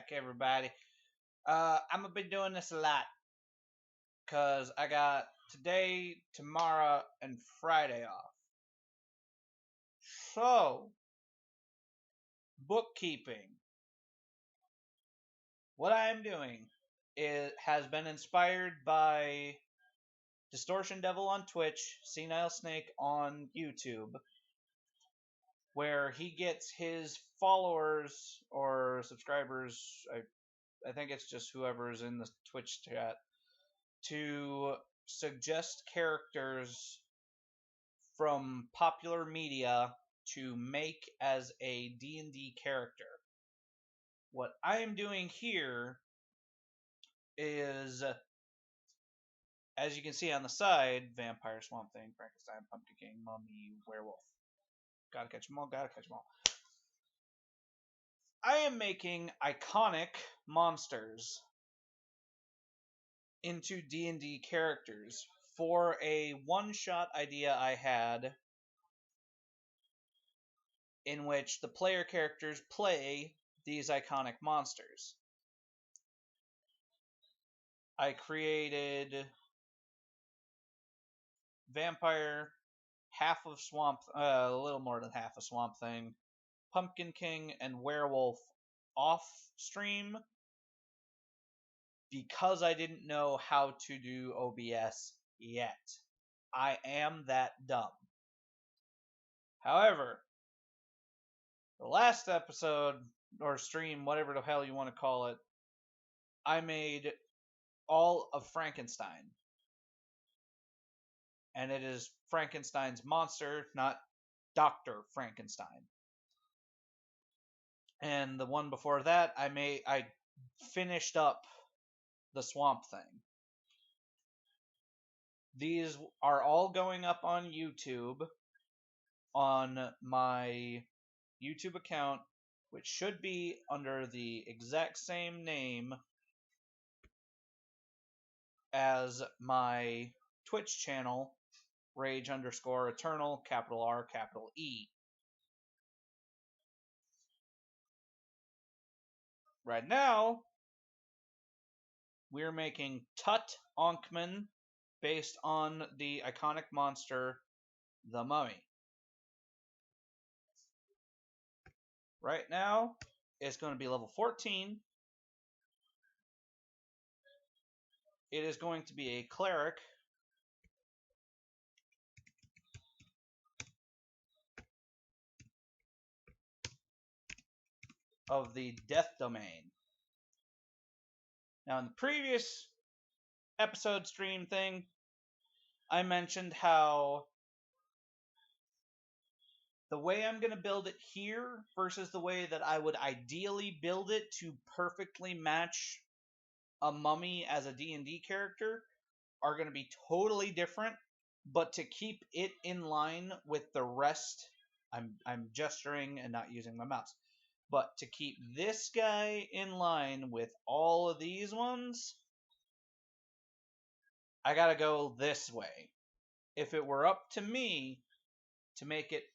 back, everybody. I'm gonna be doing this a lot because I got today, tomorrow, and Friday off. So, bookkeeping. What I am doing has been inspired by Distortion Devil on Twitch, Senile Snake on YouTube, where he gets his followers or subscribers. I think it's just whoever's in the Twitch chat to suggest characters from popular media to make as a D&D character. What I am doing here is, as you can see on the side, Vampire, Swamp Thing, Frankenstein, Pumpkin King, Mummy, Werewolf. Gotta catch them all, gotta catch them all. I am making iconic monsters into D&D characters for a one-shot idea I had in which the player characters play these iconic monsters. I created Vampire, half of Swamp, a little more than half of Swamp Thing, Pumpkin King, and Werewolf off stream because I didn't know how to do OBS yet. I am that dumb. However, the last episode, or stream, whatever the hell you want to call it, I made all of Frankenstein. And it is Frankenstein's monster, not Dr. Frankenstein. And the one before that, I finished up the Swamp Thing. These are all going up on YouTube, on my YouTube account, which should be under the exact same name as my Twitch channel, Rage_Eternal, capital R, capital E. Right now, we're making Tut Onkman based on the iconic monster, the Mummy. Right now, it's going to be level 14. It is going to be a cleric. Of the Death Domain. Now, in the previous episode stream thing, I mentioned how the way I'm going to build it here versus the way that I would ideally build it to perfectly match a mummy as a D&D character are going to be totally different, but to keep it in line with the rest, I'm gesturing and not using my mouse. But to keep this guy in line with all of these ones, I gotta go this way. If it were up to me to make it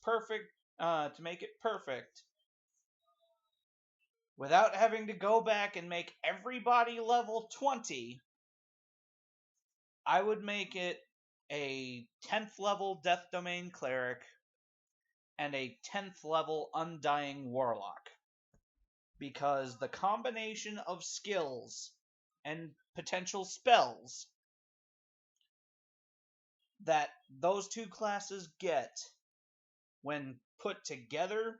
perfect, without having to go back and make everybody level 20, I would make it a 10th level Death Domain Cleric and a 10th level Undying Warlock. Because the combination of skills and potential spells that those two classes get when put together,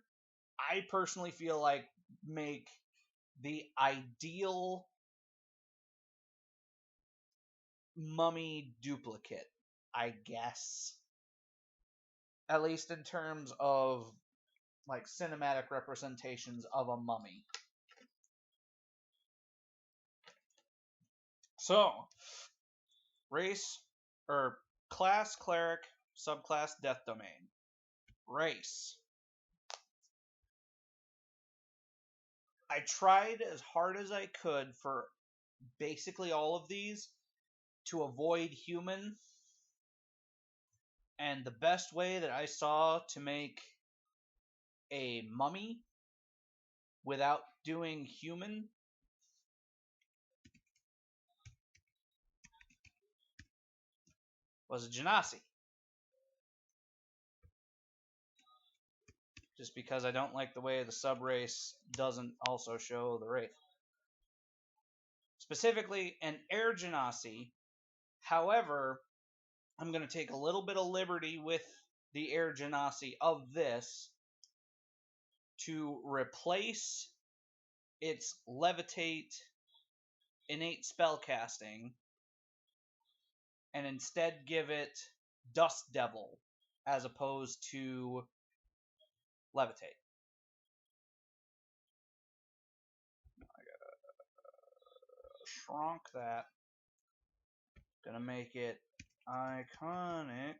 I personally feel like make the ideal mummy duplicate, I guess. At least in terms of like cinematic representations of a mummy. So, race or class cleric, subclass Death Domain. Race. I tried as hard as I could for basically all of these to avoid human. And the best way that I saw to make a mummy without doing human was a Genasi. Just because I don't like the way the subrace doesn't also show the Wraith. Specifically, an Air Genasi. However, I'm going to take a little bit of liberty with the Air Genasi of this to replace its Levitate innate spellcasting and instead give it Dust Devil as opposed to Levitate. I gotta shrunk that. Gonna make it iconic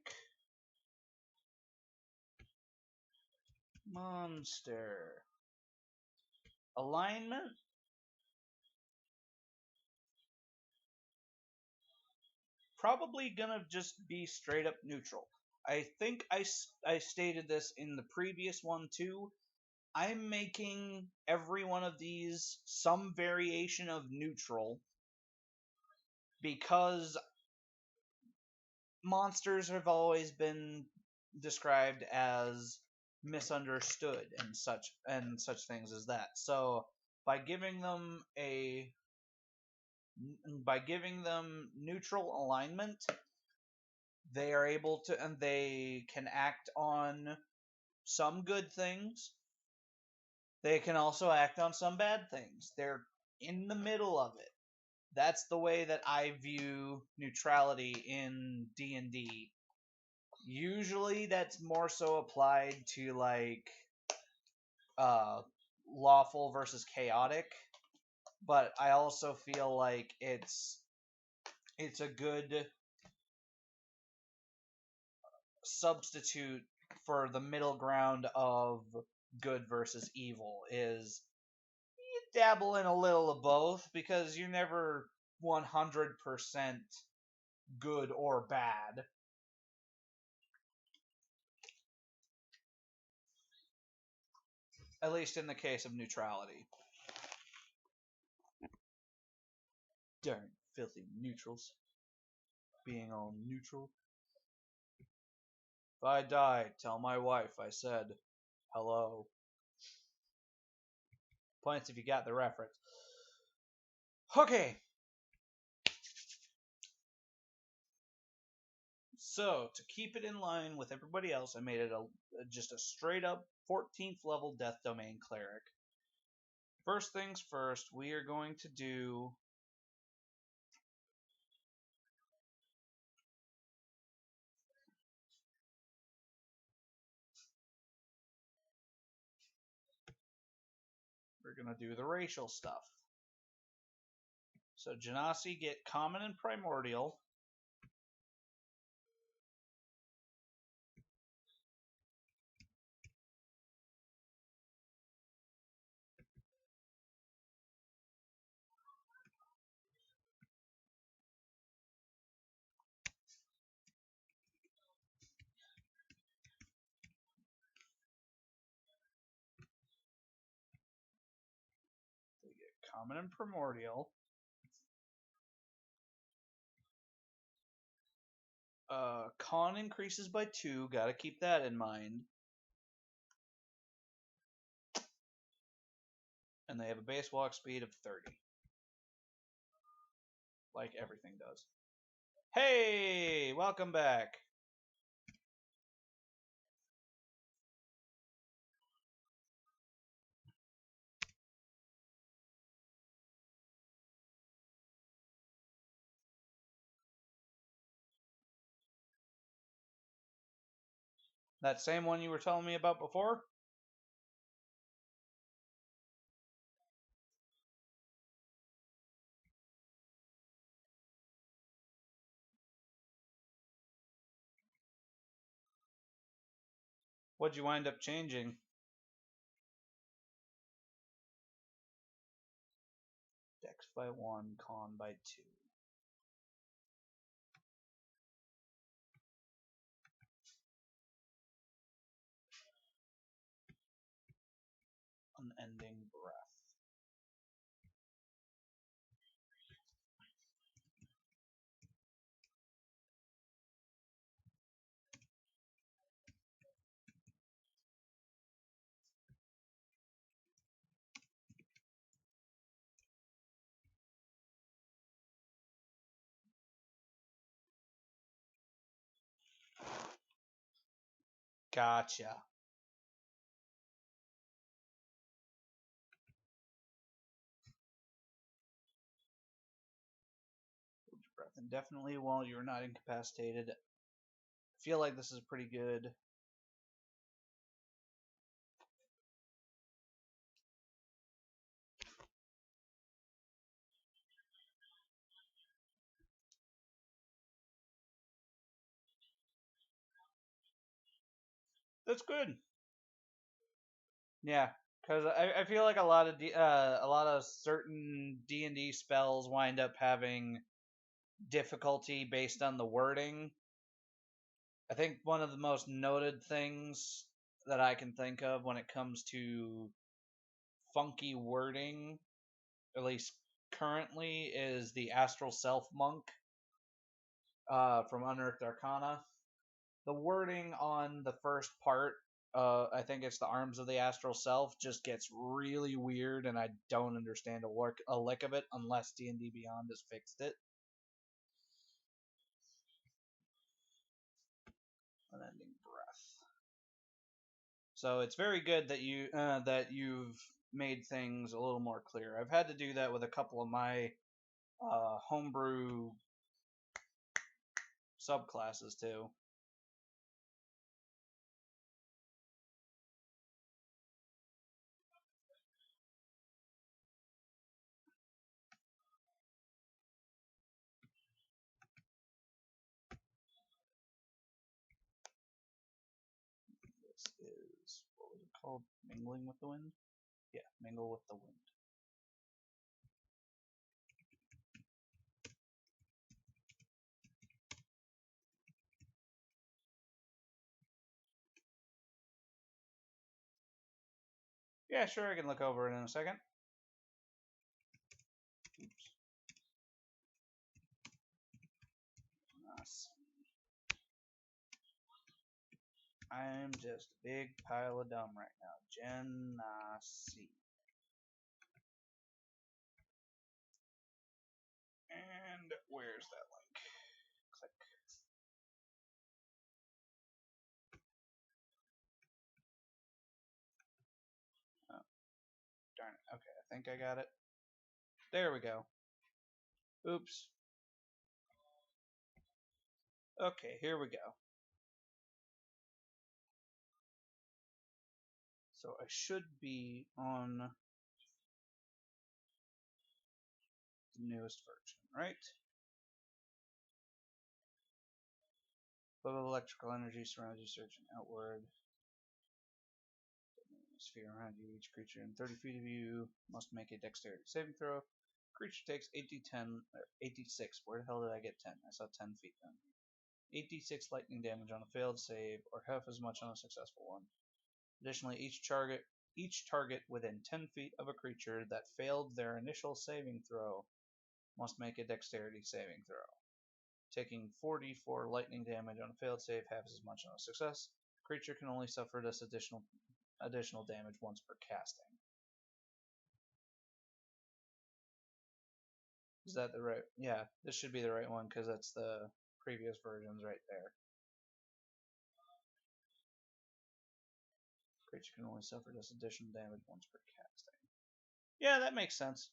monster. Alignment. Probably gonna just be straight up neutral. I think I stated this in the previous one too. I'm making every one of these some variation of neutral because monsters have always been described as misunderstood and such things as that. So by giving them neutral alignment, they are able to, and they can act on some good things. They can also act on some bad things. They're in the middle of it. That's the way that I view neutrality in D&D. Usually that's more so applied to like lawful versus chaotic, but I also feel like it's a good substitute for the middle ground of good versus evil. Is you dabble in a little of both because you're never 100% good or bad. At least in the case of neutrality. Darn filthy neutrals. Being all neutral. If I die, tell my wife I said hello. Points if you got the reference. Okay. So, to keep it in line with everybody else, I made it just a straight up 14th level Death Domain Cleric. First things first, we are going to do the racial stuff. So Genasi get Common and Primordial. They get Common and Primordial. Con increases by 2. Gotta keep that in mind. And they have a base walk speed of 30. Like everything does. Hey! Welcome back! That same one you were telling me about before? What'd you wind up changing? Dex by 1, con by 2. Unending breath. Gotcha. Hold your breath indefinitely while you're not incapacitated. I feel like this is pretty good. That's good. Yeah, because I feel like a lot of certain D&D spells wind up having difficulty based on the wording. I think one of the most noted things that I can think of when it comes to funky wording, at least currently, is the Astral Self Monk from Unearthed Arcana. The wording on the first part, I think it's the Arms of the Astral Self, just gets really weird, and I don't understand a lick of it unless D&D Beyond has fixed it. Unending breath. So it's very good that you've made things a little more clear. I've had to do that with a couple of my homebrew subclasses too. This is, what was it called? Mingling with the Wind? Yeah, Mingle with the Wind. Yeah, sure, I can look over it in a second. Oops. I'm just a big pile of dumb right now. Genasi. And where's that link? Click. Oh, darn it. Okay, I think I got it. There we go. Oops. Okay, here we go. So I should be on the newest version, right? Flow of electrical energy surrounds you, surging outward. Sphere around you, each creature in 30 feet of you must make a dexterity saving throw. Creature takes 8d10, or 8d6. Where the hell did I get 10? I saw 10 feet down. 8d6 lightning damage on a failed save, or half as much on a successful one. Additionally, each target within 10 feet of a creature that failed their initial saving throw must make a dexterity saving throw. Taking 4d4 lightning damage on a failed save, half as much on a success. The creature can only suffer this additional damage once per casting. Is that the right? Yeah, this should be the right one because that's the previous versions right there. Creature can only suffer this additional damage once per casting. Yeah, that makes sense.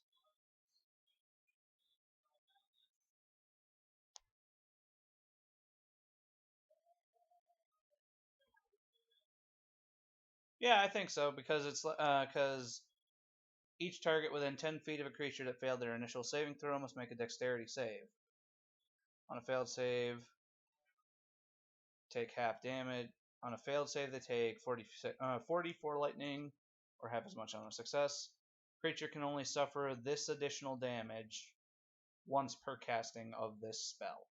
Yeah, I think so because it's because each target within 10 feet of a creature that failed their initial saving throw must make a dexterity save. On a failed save, take half damage. On a failed save, they take 44 lightning, or half as much on a success. Creature can only suffer this additional damage once per casting of this spell.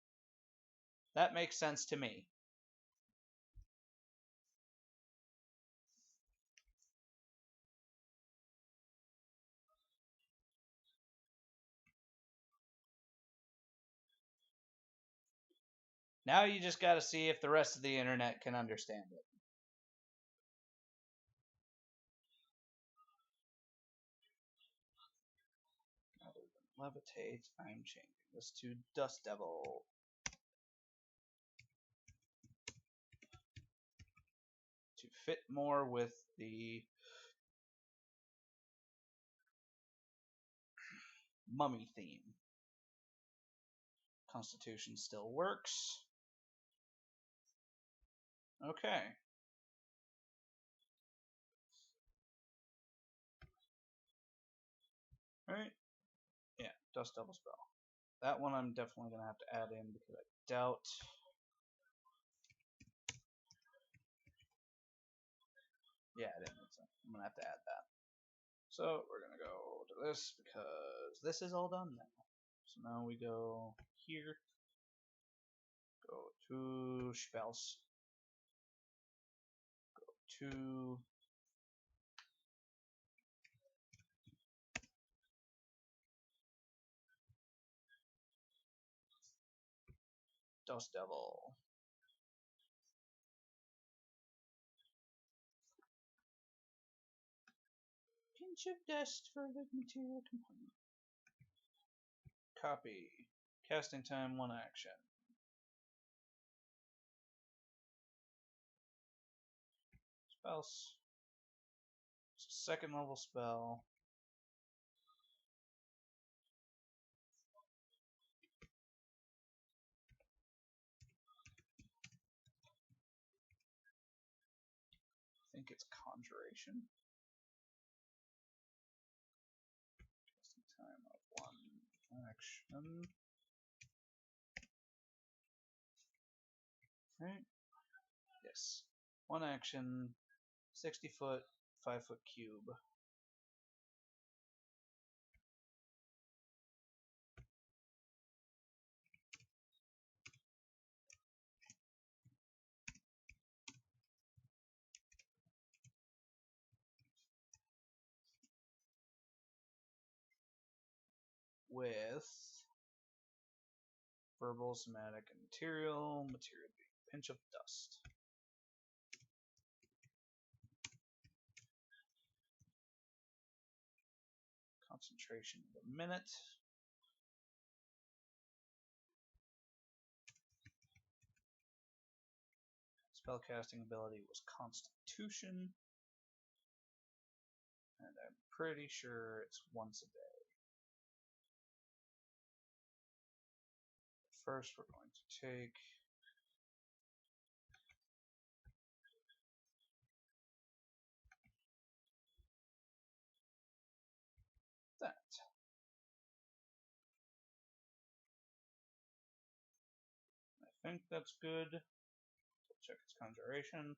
That makes sense to me. Now you just gotta see if the rest of the internet can understand it. Other than levitate, I'm changing this to Dust Devil. fit more with the mummy theme. Constitution still works. Okay. Alright. Yeah, Dust Devil spell. That one I'm definitely going to have to add in because I doubt... Yeah, I didn't think so. I'm going to have to add that. So we're going to go to this because this is all done now. So now we go here. Go to spells. Go to Dust Devil. Pinch of dust for the material component. Copy. Casting time, 1 action. Spells. It's a 2nd level spell. I think it's Conjuration. Casting time of 1 action. Right? Yes. 1 action, 60 foot, 5 foot cube. With verbal, somatic, and material. Material being pinch of dust. Concentration of a minute. Spellcasting ability was Constitution. And I'm pretty sure it's once a day. First, we're going to take that. I think that's good. Check its conjuration.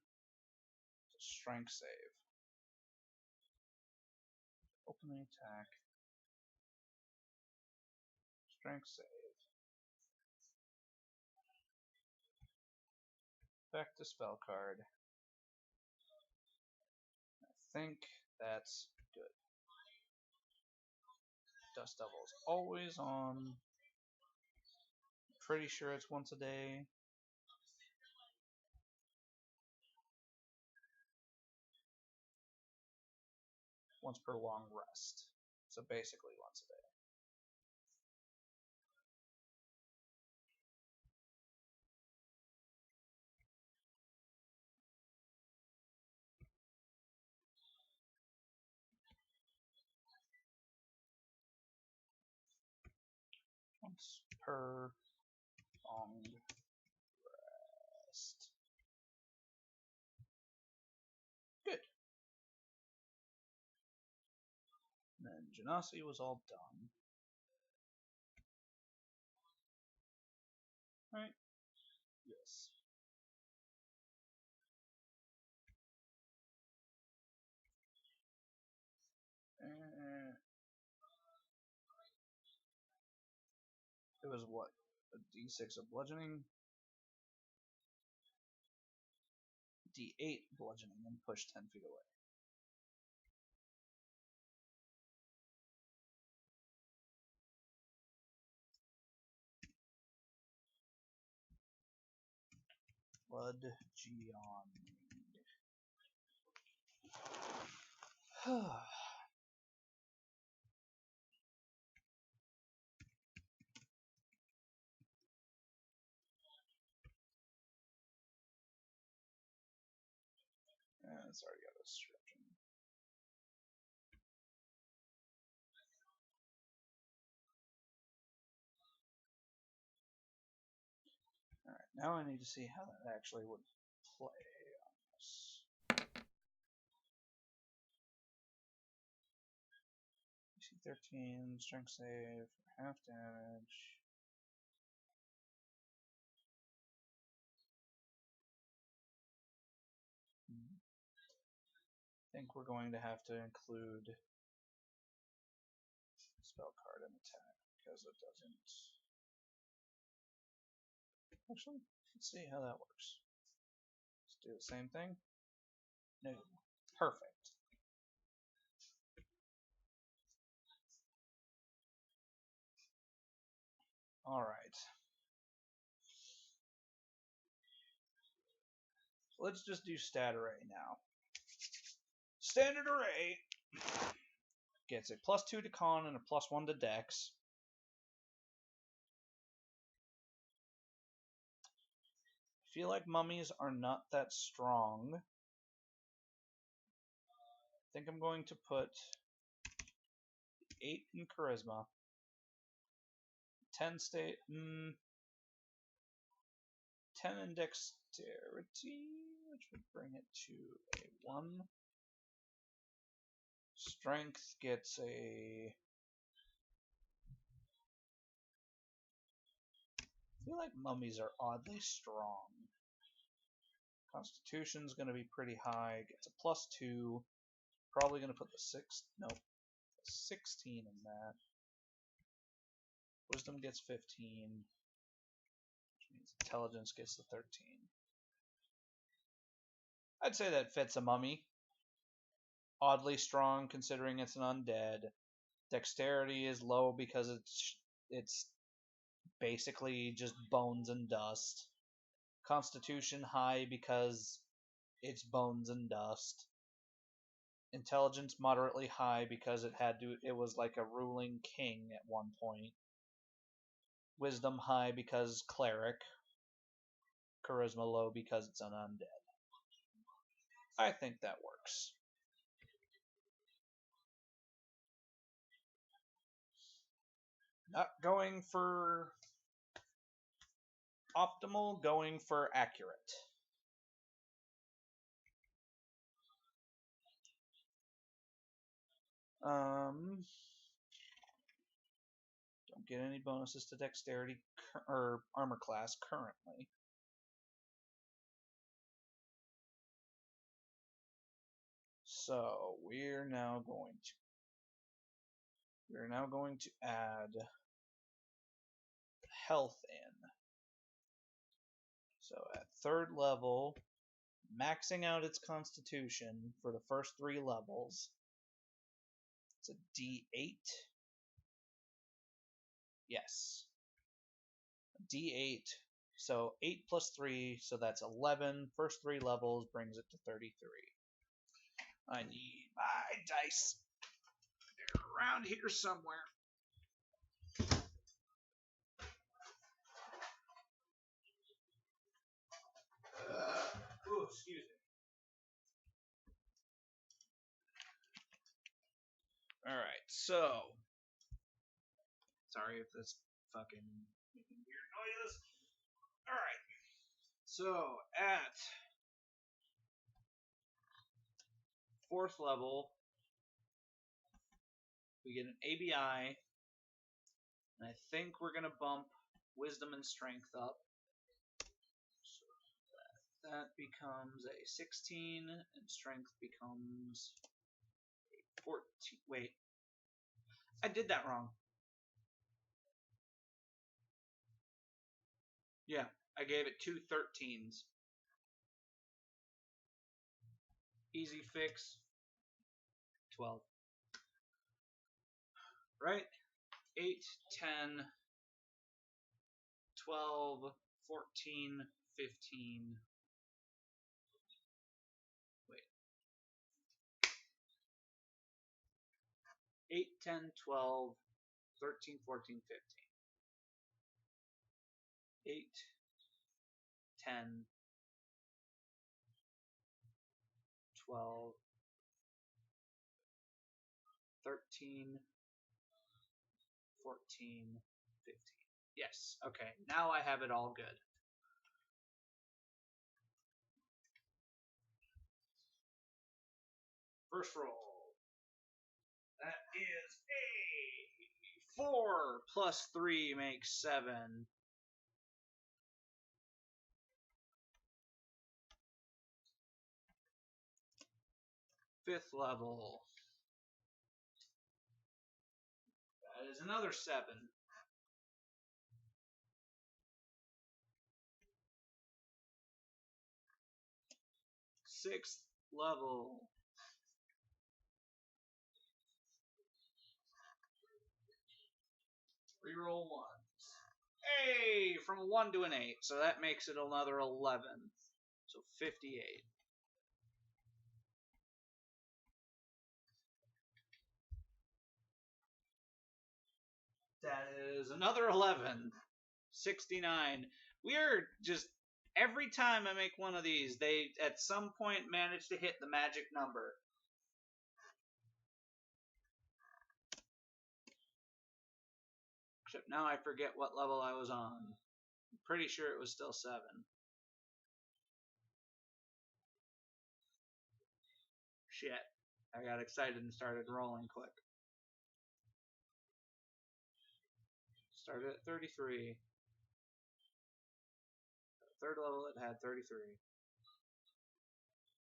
It's a strength save. Open the attack. Strength save. Back to spell card. I think that's good. Dust Devil is always on. Pretty sure it's once a day. Once per long rest. So basically once a day. Once per long rest. Good. And then Genasi was all done. Right? Yes. It was what? A D6 of bludgeoning? D8 bludgeoning and push 10 feet away. Blood Geon. It's already got a description. Alright, now I need to see how that actually would play on this. DC 13, strength save for half damage. I think we're going to have to include spell card and attack because it doesn't. Actually, let's see how that works. Let's do the same thing. No. Perfect. Alright. So let's just do stat array now. Standard array gets a +2 to con and a +1 to dex. I feel like mummies are not that strong. I think I'm going to put 8 in charisma. 10 in dexterity, which would bring it to a 1. Strength gets a... I feel like mummies are oddly strong. Constitution's going to be pretty high. Gets a +2. Probably going to put the 16 in that. Wisdom gets 15. Which means intelligence gets the 13. I'd say that fits a mummy. Oddly strong considering it's an undead. Dexterity is low because it's basically just bones and dust. Constitution high because it's bones and dust. Intelligence moderately high because it was like a ruling king at one point. Wisdom high because cleric. Charisma low because it's an undead. I think that works. Not going for optimal, going for accurate. Don't get any bonuses to dexterity or armor class currently. So we're now going to add health in. So at 3rd level, maxing out its constitution for the first 3 levels. It's a D8. Yes. D8. So 8 plus 3, so that's 11. First 3 levels brings it to 33. I need my dice. They're around here somewhere. Excuse me. Alright, so. Sorry if this fucking making weird noises. Alright. So, at 4th level, we get an ABI. And I think we're going to bump Wisdom and Strength up. So that becomes a 16, and Strength becomes a 14. Wait. I did that wrong. Yeah, I gave it 2 13s. Easy fix. 12. Right? 8, 10, 12, 14, 15. Wait. 8, 10, 12, 13, 14, 15. 8, 10, 12, 13, 14, 15. Yes, okay. Now I have it all good. First roll. That is a 4 plus 3 makes 7. Fifth level. That is another 7. Sixth level. Reroll 1. Hey! From a 1 to an 8. So that makes it another 11. So 58. That is another 11. 69. We're just... Every time I make one of these, they at some point manage to hit the magic number. Except now I forget what level I was on. I'm pretty sure it was still 7. Shit. I got excited and started rolling quick. Started at 33. Third level it had 33.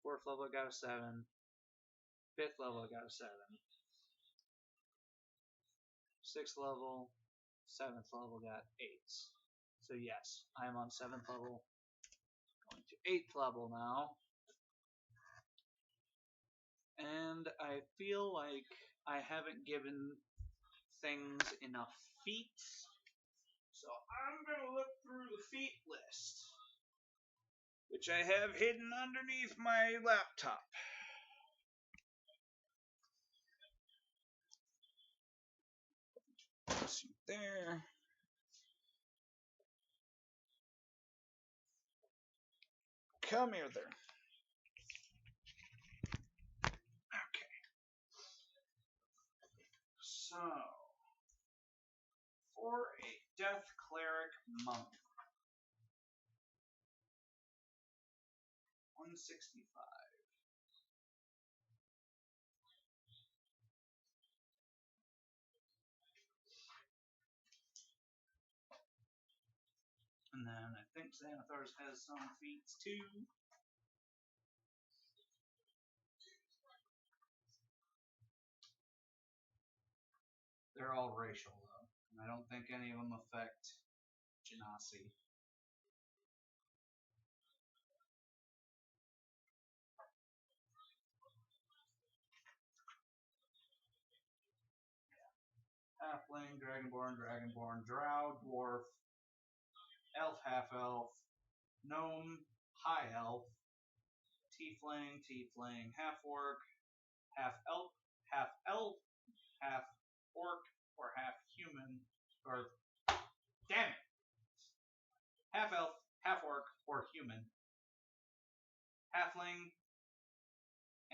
Fourth level it got a 7. Fifth level it got a 7. Sixth level, seventh level got 8s. So yes, I am on 7th level. Going to 8th level now. And I feel like I haven't given things enough feats. So I'm going to look through the feat list, which I have hidden underneath my laptop. See there. Come here there. Okay. So, for a Death Cleric Monk, 165. And then I think Xanathars has some feats too. They're all racial though, and I don't think any of them affect Genasi. Halfling, Dragonborn, Drow, Dwarf, Elf, Half-Elf, Gnome, High Elf, Tiefling, Half-Orc, Half-Elf, Half-Orc, or Half-Human, or, damn it! Half-Elf, Half-Orc, or Human. Halfling,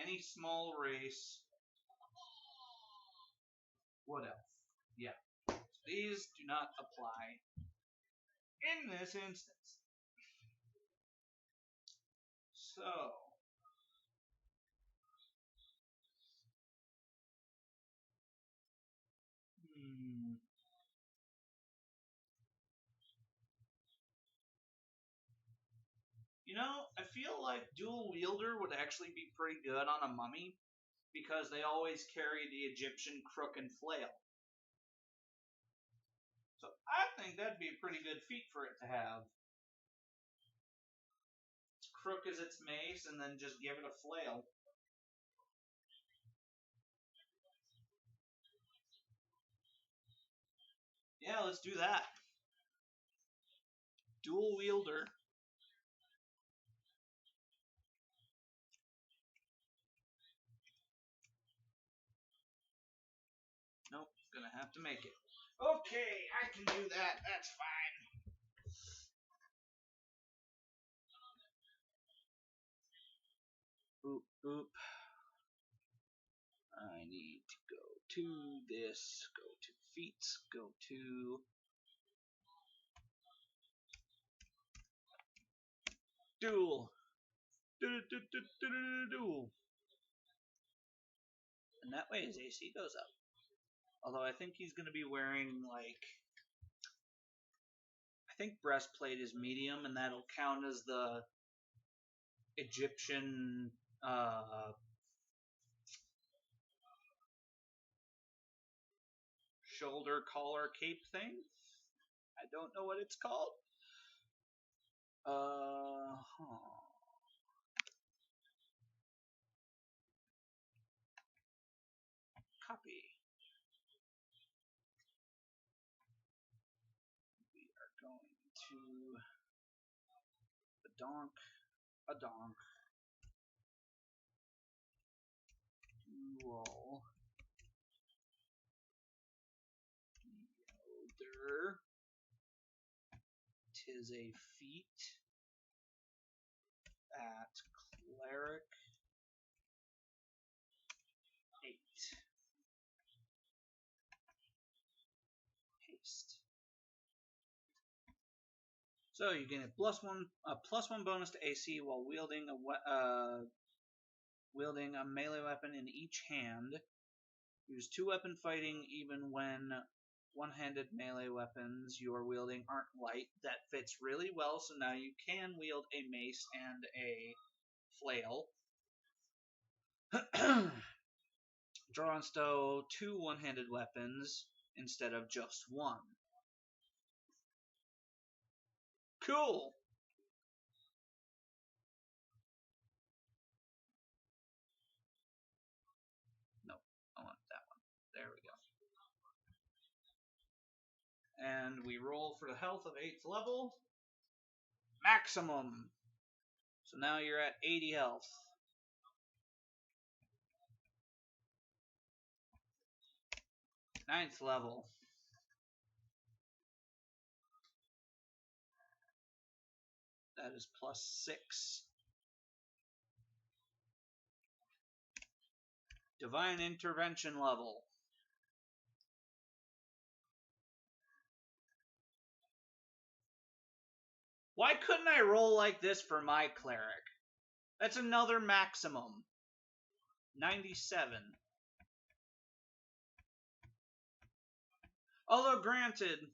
any small race. What else? Yeah. These do not apply in this instance. So, you know, I feel like Dual Wielder would actually be pretty good on a mummy because they always carry the Egyptian crook and flail. So I think that'd be a pretty good feat for it to have. Its crook is its mace, and then just give it a flail. Yeah, let's do that. Dual Wielder. Nope, gonna have to make it. Okay, I can do that. That's fine. Boop, boop. I need to go to this, go to feats, go to duel. Duel. And that way his AC goes up. Although I think he's going to be wearing, like, I think breastplate is medium, and that'll count as the Egyptian shoulder collar cape thing. I don't know what it's called. Copy. We are going to a donk, roll, Yoder, 'tis a feat at cleric 8. Paste. So you get a +1 bonus to AC while wielding a melee weapon in each hand. Use 2-weapon fighting even when one-handed melee weapons you are wielding aren't light. That fits really well, so now you can wield a mace and a flail. Draw and stow 2 one-handed weapons instead of just 1. Cool! Nope, I want that one. There we go. And we roll for the health of 8th level. Maximum! So now you're at 80 health. 9th level. That is +6. Divine Intervention level. Why couldn't I roll like this for my cleric? That's another maximum. 97. Although granted,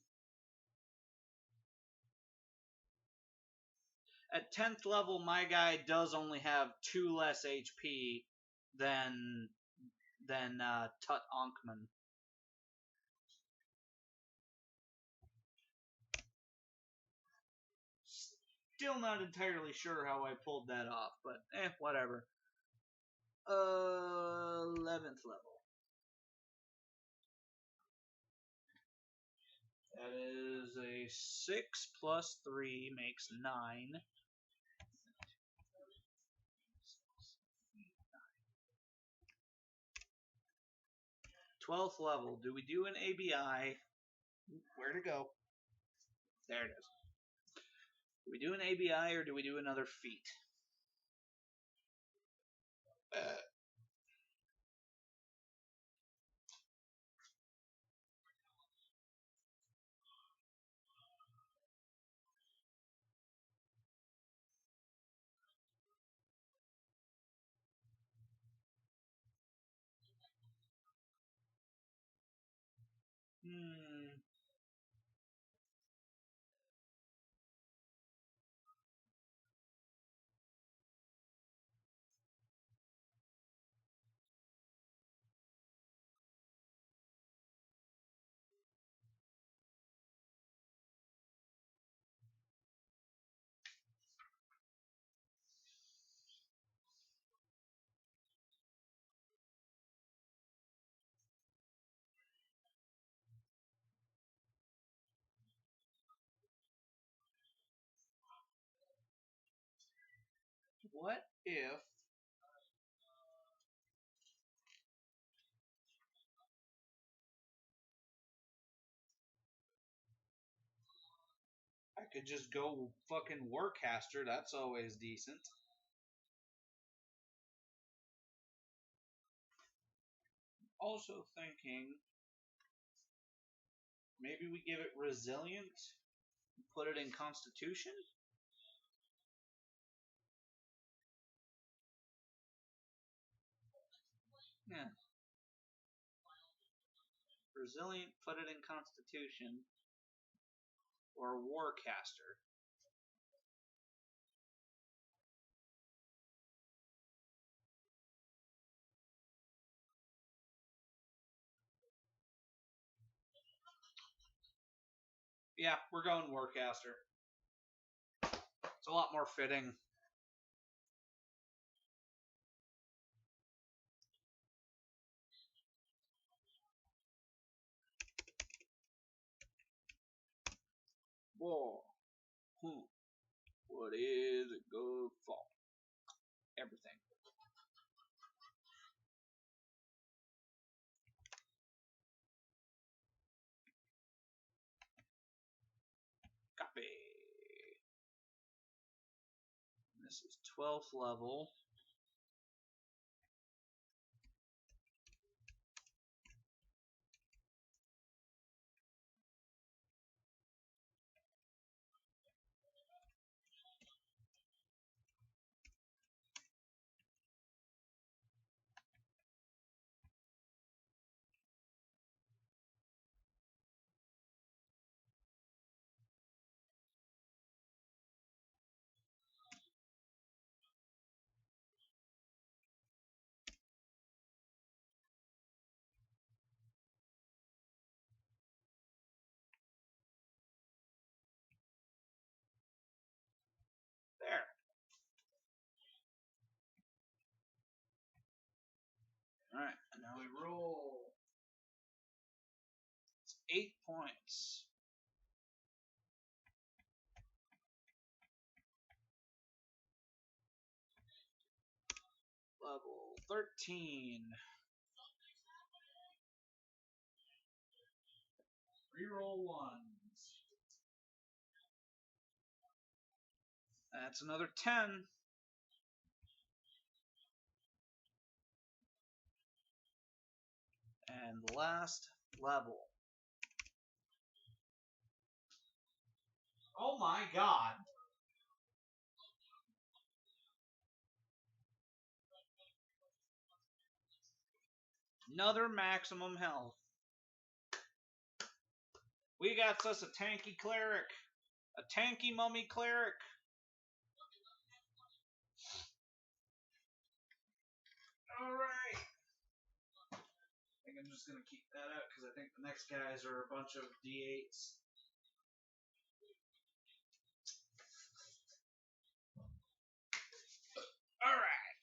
at 10th level, my guy does only have 2 less HP than Tut Ankman. Still not entirely sure how I pulled that off, but whatever. 11th level. That is a 6 plus 3 makes 9. 12th level. Do we do an ABI? Where to go? There it is. Do we do an ABI or do we do another feat? What if I could just go fucking Warcaster? That's always decent. also thinking maybe we give it resilient, put it in Constitution. Yeah. Resilient, put it in Constitution. Or Warcaster. Yeah, we're going Warcaster. It's a lot more fitting. Whoa. What is it good for? Everything. Copy. This is 12th level. There. Alright, and now we roll. It's 8 points. Level 13. Reroll ones. That's another 10. And last level. Oh my god. Another maximum health. We got us a tanky cleric. A tanky mummy cleric. Alright. I think I'm just going to keep that out because I think the next guys are a bunch of D8s. Alright.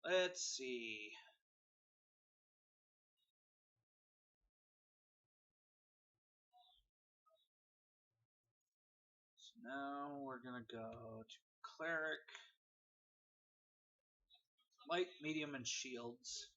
Let's see. So now we're going to go to cleric. Light, medium, and shields.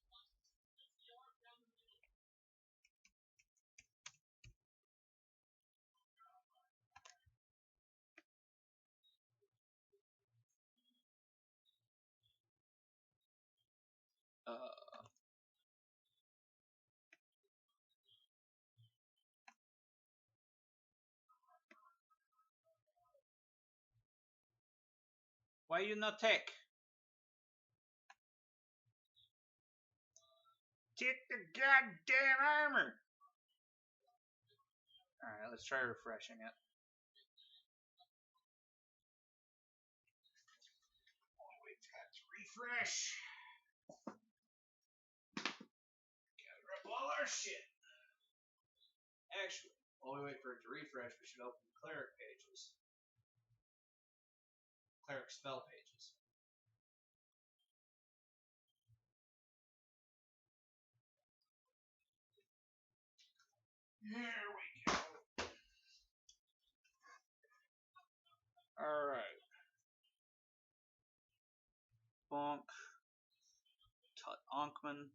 Why you not take? Take the goddamn armor! Alright, let's try refreshing it. Wait for that to refresh. Gather up all our shit. Actually, while we wait for it to refresh, we should open the cleric pages. Cleric spell pages. There we go. Alright. Bonk. Tut Onkman.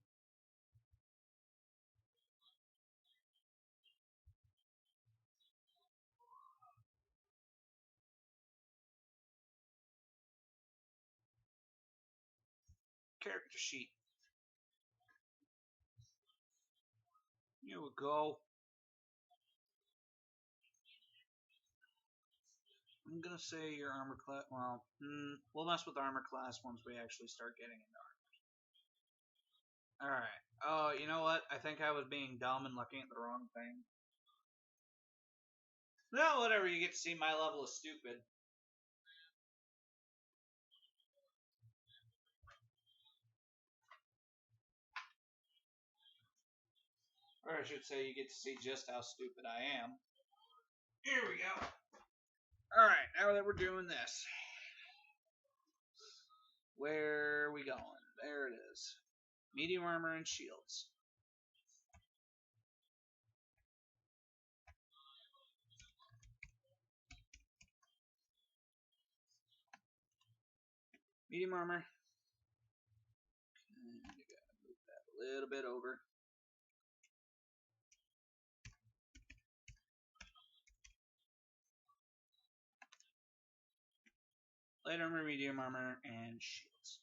Character sheet. we go. I'm gonna say your armor class. Well, we'll mess with armor class once we actually start getting into armor. All right. Oh, you know what? I think I was being dumb and looking at the wrong thing. No, whatever. You get to see my level of stupid. Or I should say, you get to see just how stupid I am. Here we go. Alright, now that we're doing this, where are we going? There it is. Medium armor and shields. Medium armor. And you gotta move that a little bit over. Light armor, medium armor, and shields.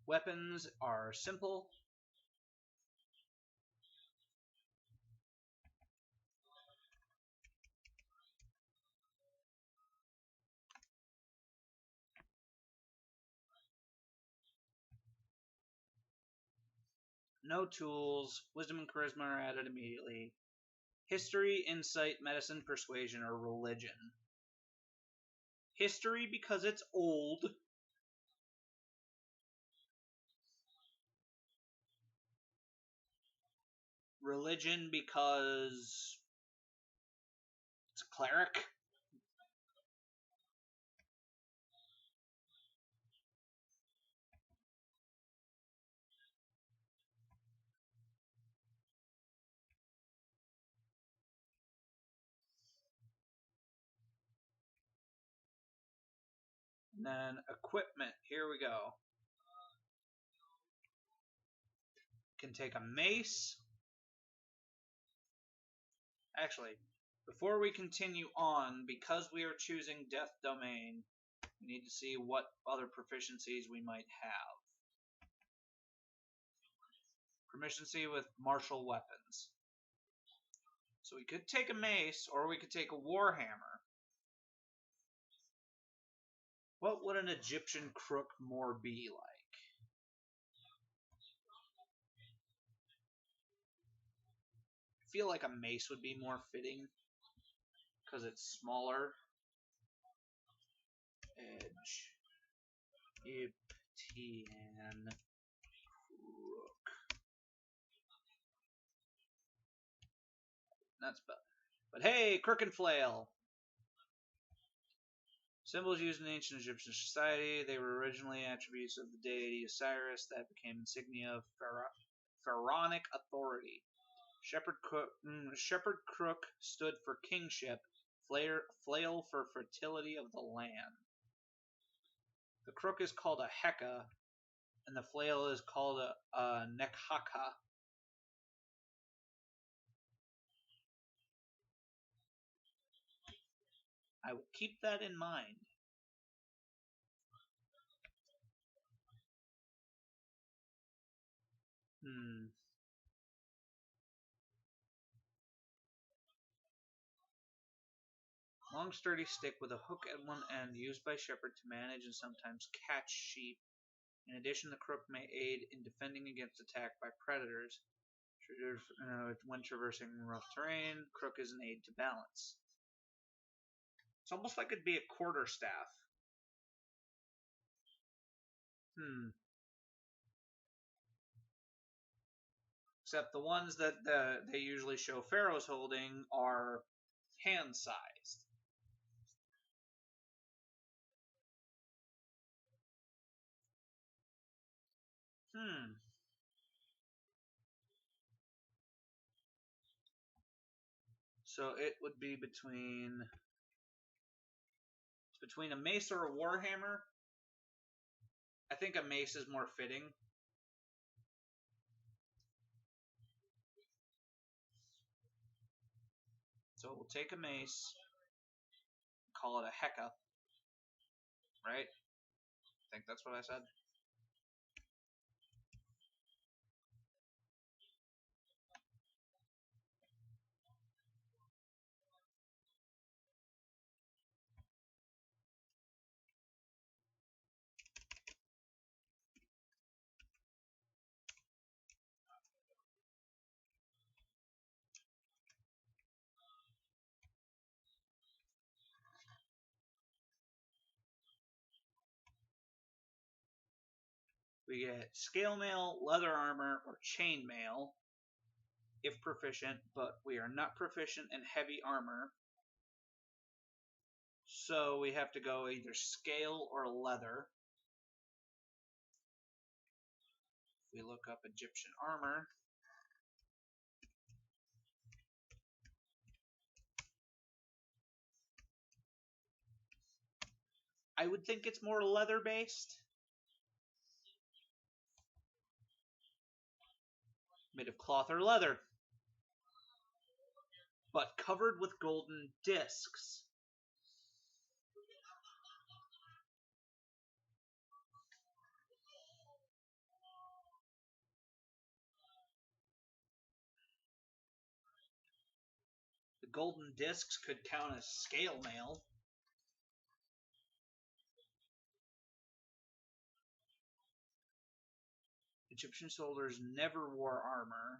Weapons are simple. No tools. Wisdom and charisma are added immediately. History, insight, medicine, persuasion, or religion. History because it's old. Religion because it's a cleric. And then equipment. Here we go. Can take a mace. Actually, before we continue on, because we are choosing Death Domain, we need to see what other proficiencies we might have. Proficiency with martial weapons. So we could take a mace, or we could take a warhammer. What would an Egyptian crook more be like? I feel like a mace would be more fitting, because it's smaller. Edge. Egyptian crook. That's but hey, crook and flail. Symbols used in ancient Egyptian society, they were originally attributes of the deity Osiris that became insignia of pharaonic authority. Shepherd crook stood for kingship, flail for fertility of the land. The crook is called a heka, and the flail is called a nekhaka. I will keep that in mind. Long sturdy stick with a hook at one end used by shepherd to manage and sometimes catch sheep. In addition, the crook may aid in defending against attack by predators. When traversing rough terrain, crook is an aid to balance. It's almost like it'd be a quarterstaff. Except the ones that they usually show pharaohs holding are hand-sized. So it would be between a mace or a warhammer. I think a mace is more fitting. So we'll take a mace, call it a heka, right? I think that's what I said. We get scale mail, leather armor, or chain mail if proficient, but we are not proficient in heavy armor. So we have to go either scale or leather. If we look up Egyptian armor, I would think it's more leather based. Made of cloth or leather, but covered with golden discs. The golden discs could count as scale mail. Egyptian soldiers never wore armor,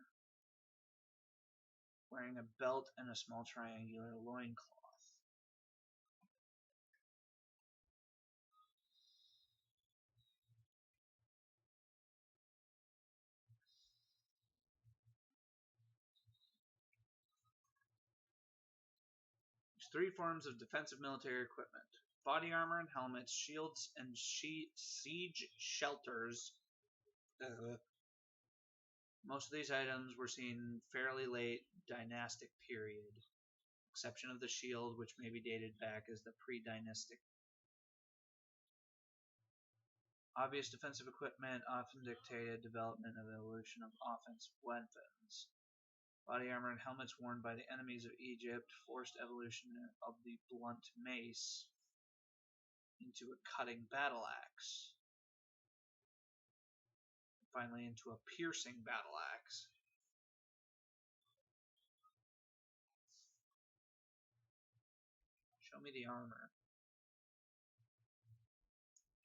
wearing a belt and a small triangular loincloth. There's three forms of defensive military equipment: body armor and helmets, shields and siege shelters. Most of these items were seen fairly late dynastic period, exception of the shield, which may be dated back as the pre-dynastic. Obvious defensive equipment often dictated development of evolution of offensive weapons. Body armor and helmets worn by the enemies of Egypt forced evolution of the blunt mace into a cutting battle axe. Finally into a piercing battle axe. Show me the armor.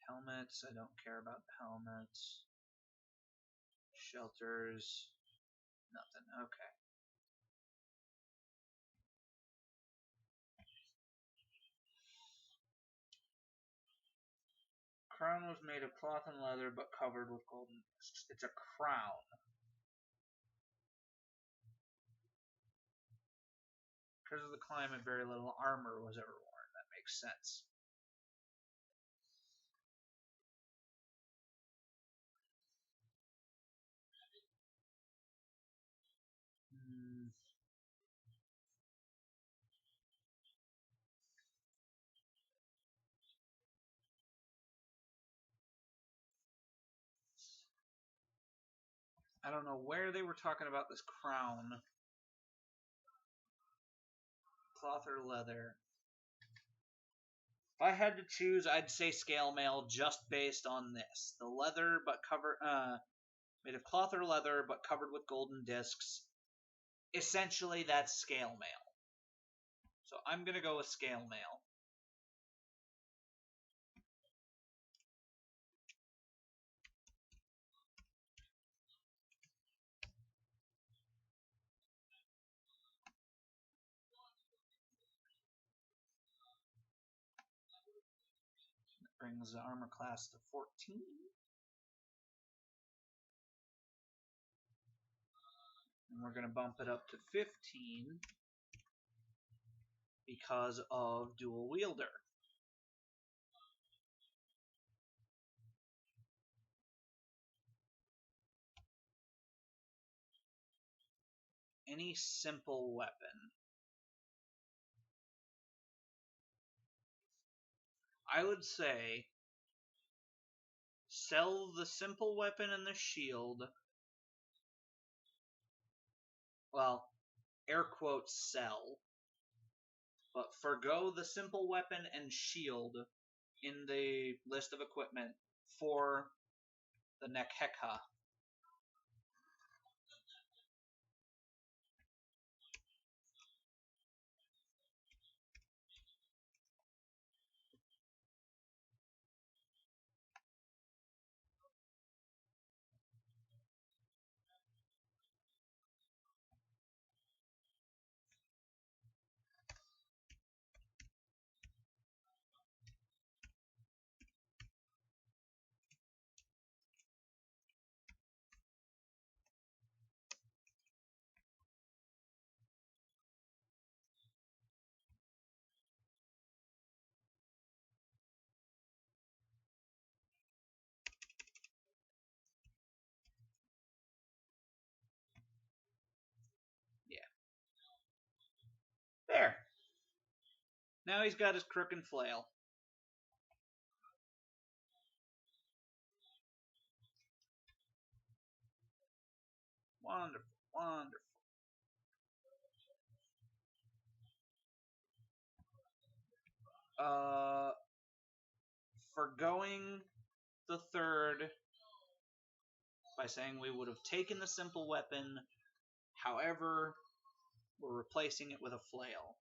Helmets, I don't care about the helmets. Shelters, nothing. Okay. Crown was made of cloth and leather, but covered with golden discs. It's a crown. Because of the climate, very little armor was ever worn. That makes sense. I don't know where they were talking about this crown. Cloth or leather. If I had to choose, I'd say scale mail just based on this. The leather, but made of cloth or leather, but covered with golden discs. Essentially, that's scale mail. So I'm going to go with scale mail. That brings the armor class to 14. And we're going to bump it up to 15 because of dual wielder. Any simple weapon. I would say sell the simple weapon and the shield. Well, air quotes sell. But forgo the simple weapon and shield in the list of equipment for the Nekheka. Now he's got his crook and flail. Wonderful, wonderful. Forgoing the third by saying we would have taken the simple weapon, however, we're replacing it with a flail.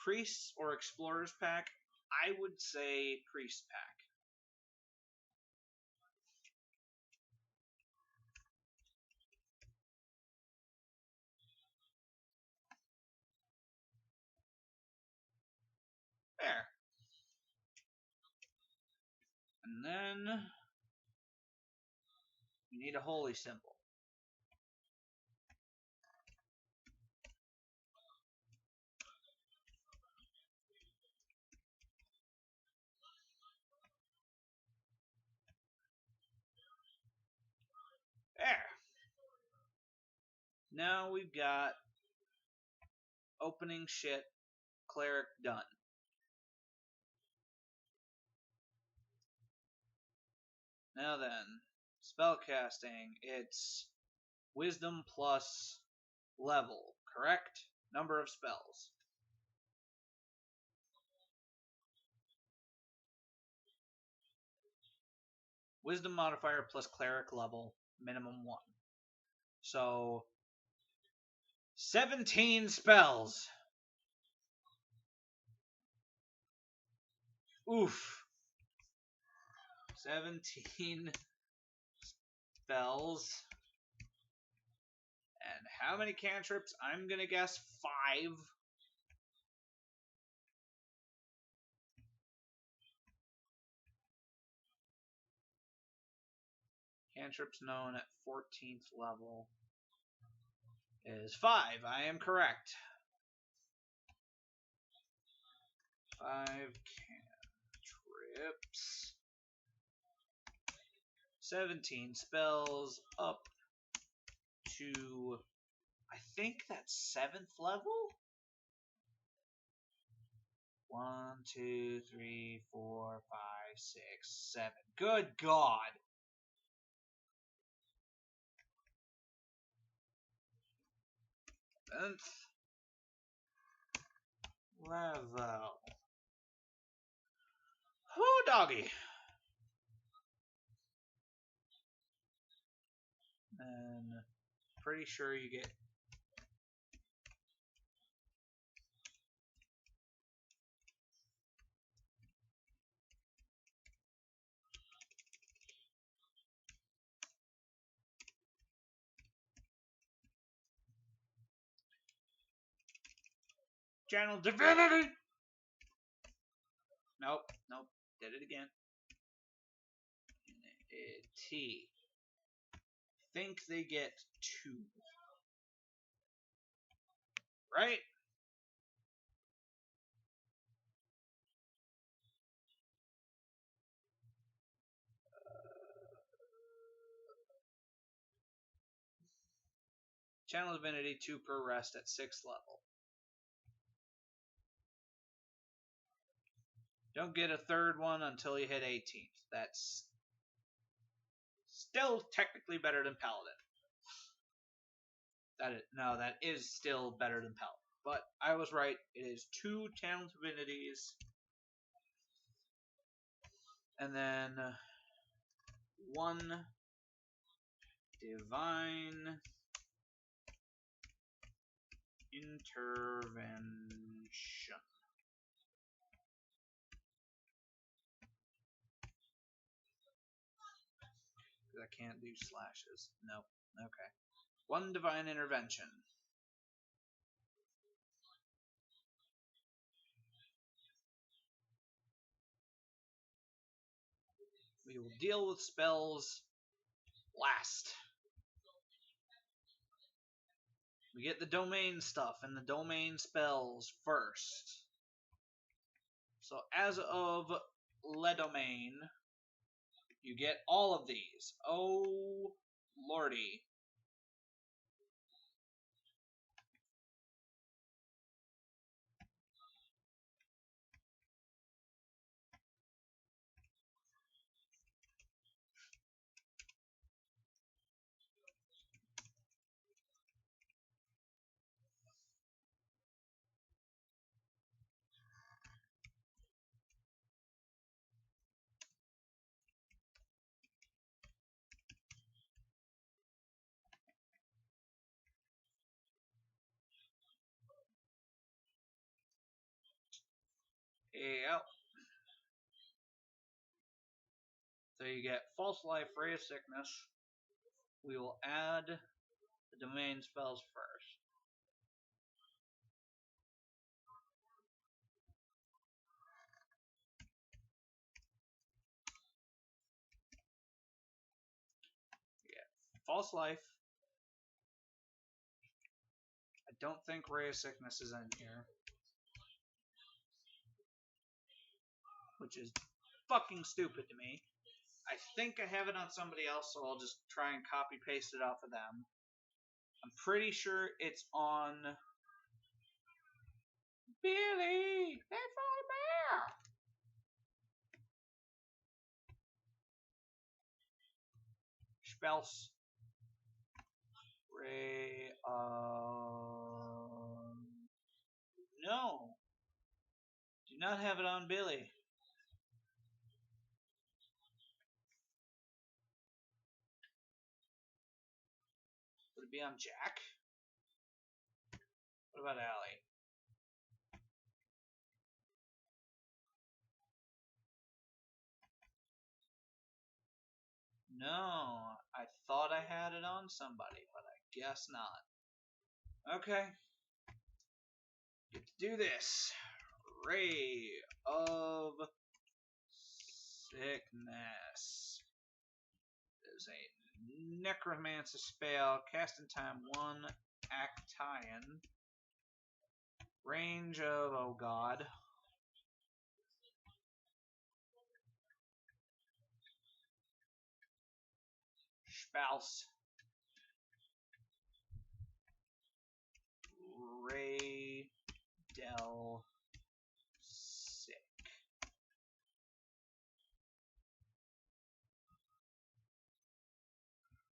Priests or Explorers pack? I would say Priest pack. There. And then you need a holy symbol. There. Now we've got opening shit, cleric done. Now then, spellcasting, it's wisdom plus level, correct? Number of spells. Wisdom modifier plus cleric level, minimum 1. So, 17 spells. Oof. 17 spells. And how many cantrips? I'm gonna guess 5. Cantrips known at 14th level is 5. I am correct. 5 cantrips. 17 spells up to, I think that's 7th level? 1, 2, 3, 4, 5, 6, 7. Good God! Level. Oh, doggy. And pretty sure you get Channel Divinity. Nope. Did it again. T. Think they get 2. Right? Channel Divinity 2 per rest at 6th level. Don't get a third one until you hit 18th. That's still technically better than Paladin. That is still better than Paladin. But I was right. It is 2 Channel Divinities. And then 1 Divine Intervention. I can't do slashes. Nope. Okay. 1 Divine Intervention. We will deal with spells last. We get the domain stuff and the domain spells first. So as of Le Domain, you get all of these. Oh, lordy. Yep. So you get False Life, Ray of Sickness. We will add the domain spells first. False Life. I don't think Ray of Sickness is in here. Which is fucking stupid to me. I think I have it on somebody else, so I'll just try and copy paste it off of them. I'm pretty sure it's on Billy. That's all bear. Spells. Ray. No. Do not have it on Billy. Would it be on Jack? What about Allie? No, I thought I had it on somebody, but I guess not. Okay. Get to do this. Ray of Sickness is a necromancer spell, cast in time 1, Actian. Range of, oh god. Spouse. Ray Del Sick.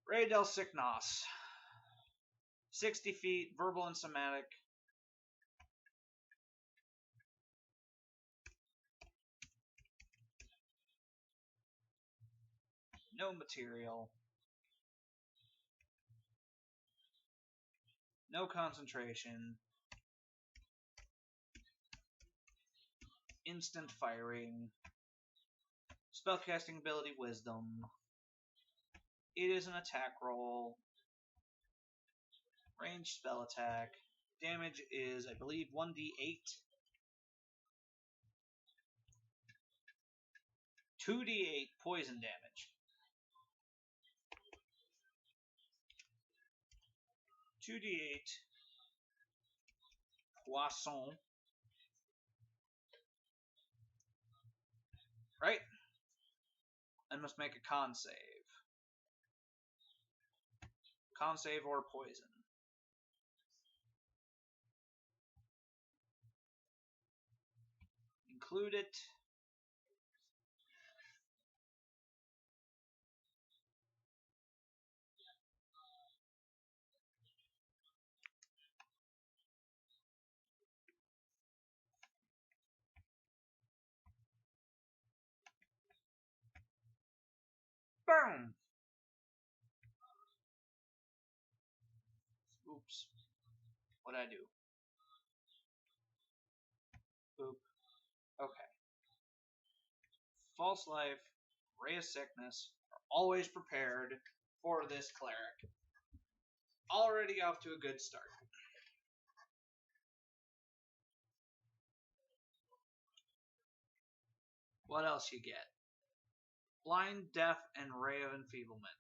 Ray Del Sicknos. 60 feet, verbal and somatic. No material. No concentration. Instant firing. Spellcasting ability Wisdom. It is an attack roll. Ranged spell attack. Damage is, I believe, 1d8. 2d8 poison damage. 2d8 poisson. Right? I must make a con save. Con save or poison. Include it. Boom! Oops. What'd I do? Boop. Okay. False Life, Ray of Sickness are always prepared for this cleric. Already off to a good start. What else you get? Blind, Deaf, and Ray of Enfeeblement.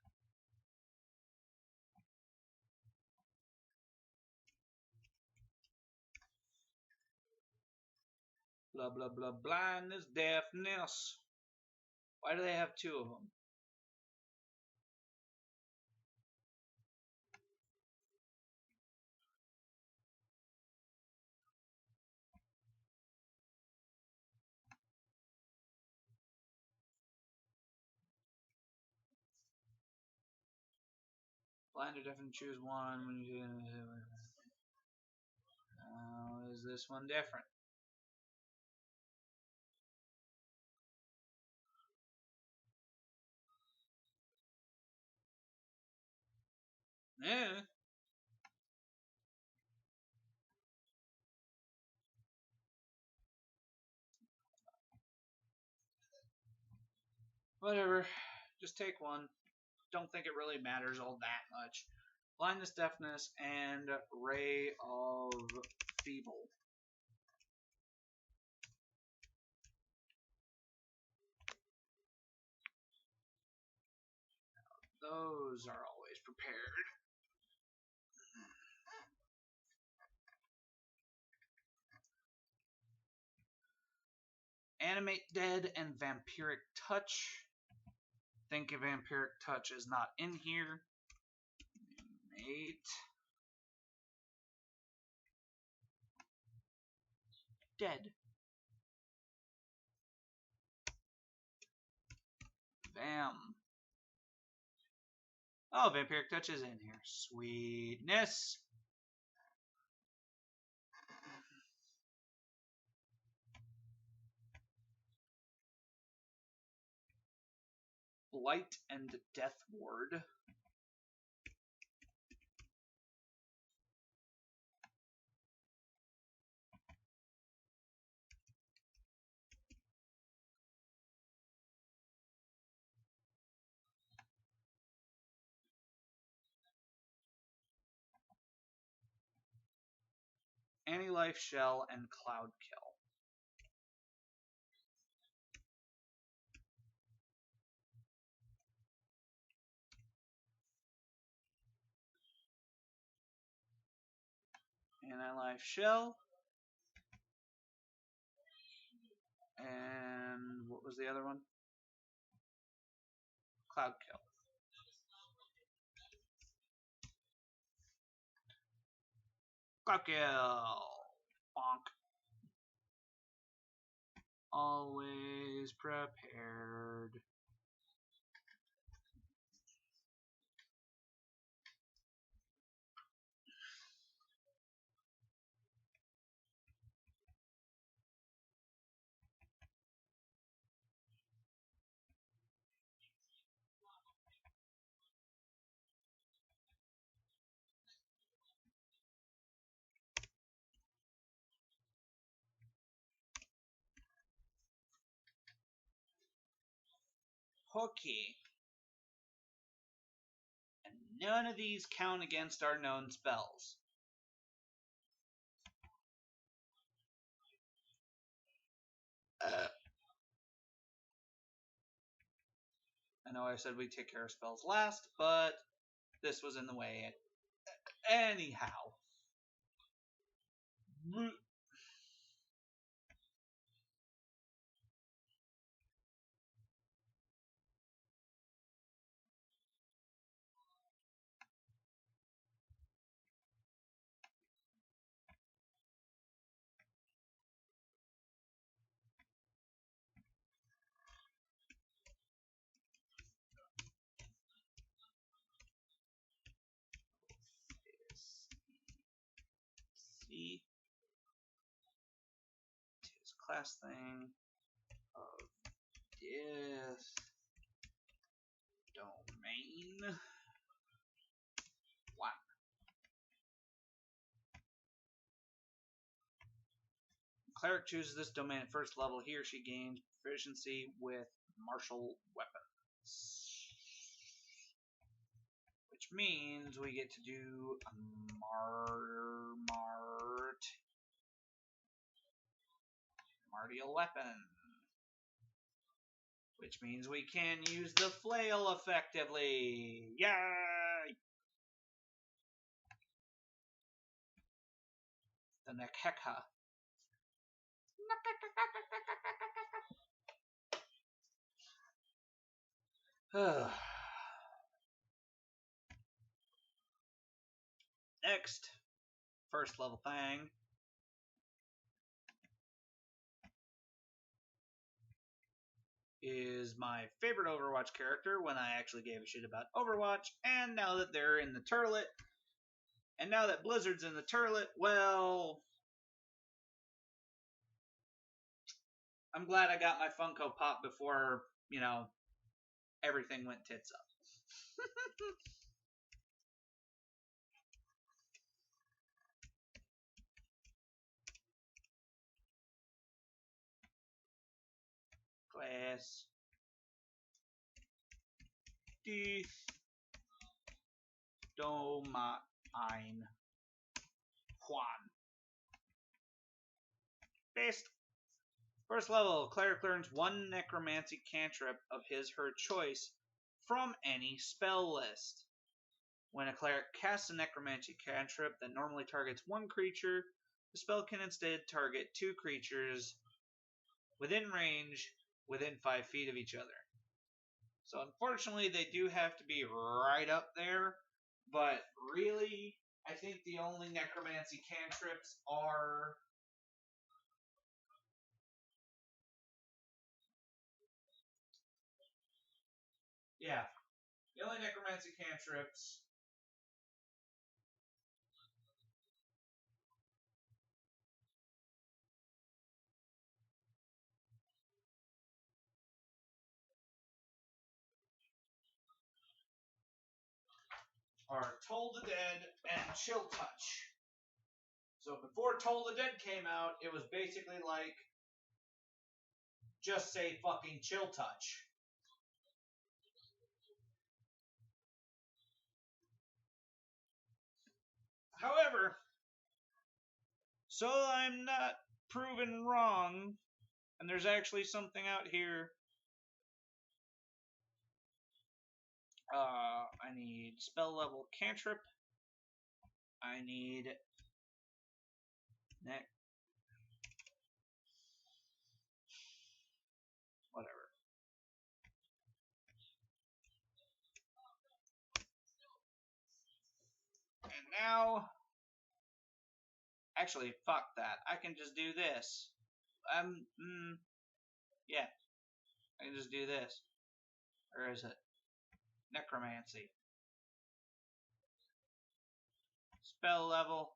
Blah, blah, blah, blindness, deafness. Why do they have two of them? Blind or deaf and choose one when you do. How is this one different? Yeah. Whatever. Just take one. Don't think it really matters all that much. Blindness, deafness, and Ray of Feeble. Those are always prepared. Animate Dead and Vampiric Touch. Think Vampiric Touch is not in here. Animate. Dead. Bam. Oh, Vampiric Touch is in here. Sweetness. Blight and Death Ward. Anti-Life Shell and Cloud Kill. Anti-Life Shell. And what was the other one? Cloud Kill. Cloud Kill. Bonk. Always prepared. Hooky. And none of these count against our known spells. I know I said we'd take care of spells last, but this was in the way. Anyhow. See, it's a class thing of this domain. One. Cleric chooses this domain at first level. He or she gains proficiency with martial weapons. Which means we get to do a martial weapon. Which means we can use the flail effectively. Yay! The Nekeka. Next, first level thing. Is my favorite Overwatch character when I actually gave a shit about Overwatch, and now that they're in the turlet, and now that Blizzard's in the turlet, well, I'm glad I got my Funko Pop before, everything went tits up. Class. Die Doma ein Juan. Based. First level, cleric learns one necromancy cantrip of his/her choice from any spell list. When a cleric casts a necromancy cantrip that normally targets one creature, the spell can instead target two creatures within range, within 5 feet of each other. So unfortunately, they do have to be right up there, but really, I think the only necromancy cantrips are... Yeah, the only necromancy cantrips are Toll the Dead and Chill Touch. So before Toll the Dead came out, it was basically like, just say fucking Chill Touch. However, so I'm not proven wrong, and there's actually something out here. I need spell level cantrip. I need whatever. And now, actually, fuck that. I can just do this. Yeah, I can just do this. Or is it necromancy? Spell level,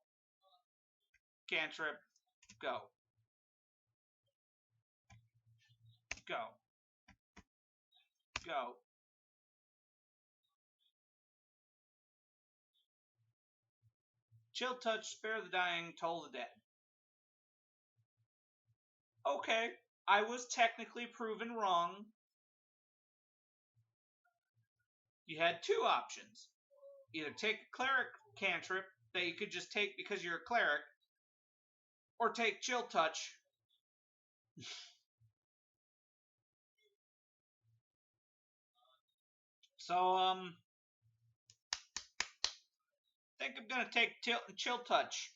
cantrip, go. Go. Go. Chill Touch, Spare the Dying, Toll the Dead. Okay, I was technically proven wrong. You had two options. Either take a cleric cantrip that you could just take because you're a cleric, or take Chill Touch. So, I think I'm gonna take Chill Touch.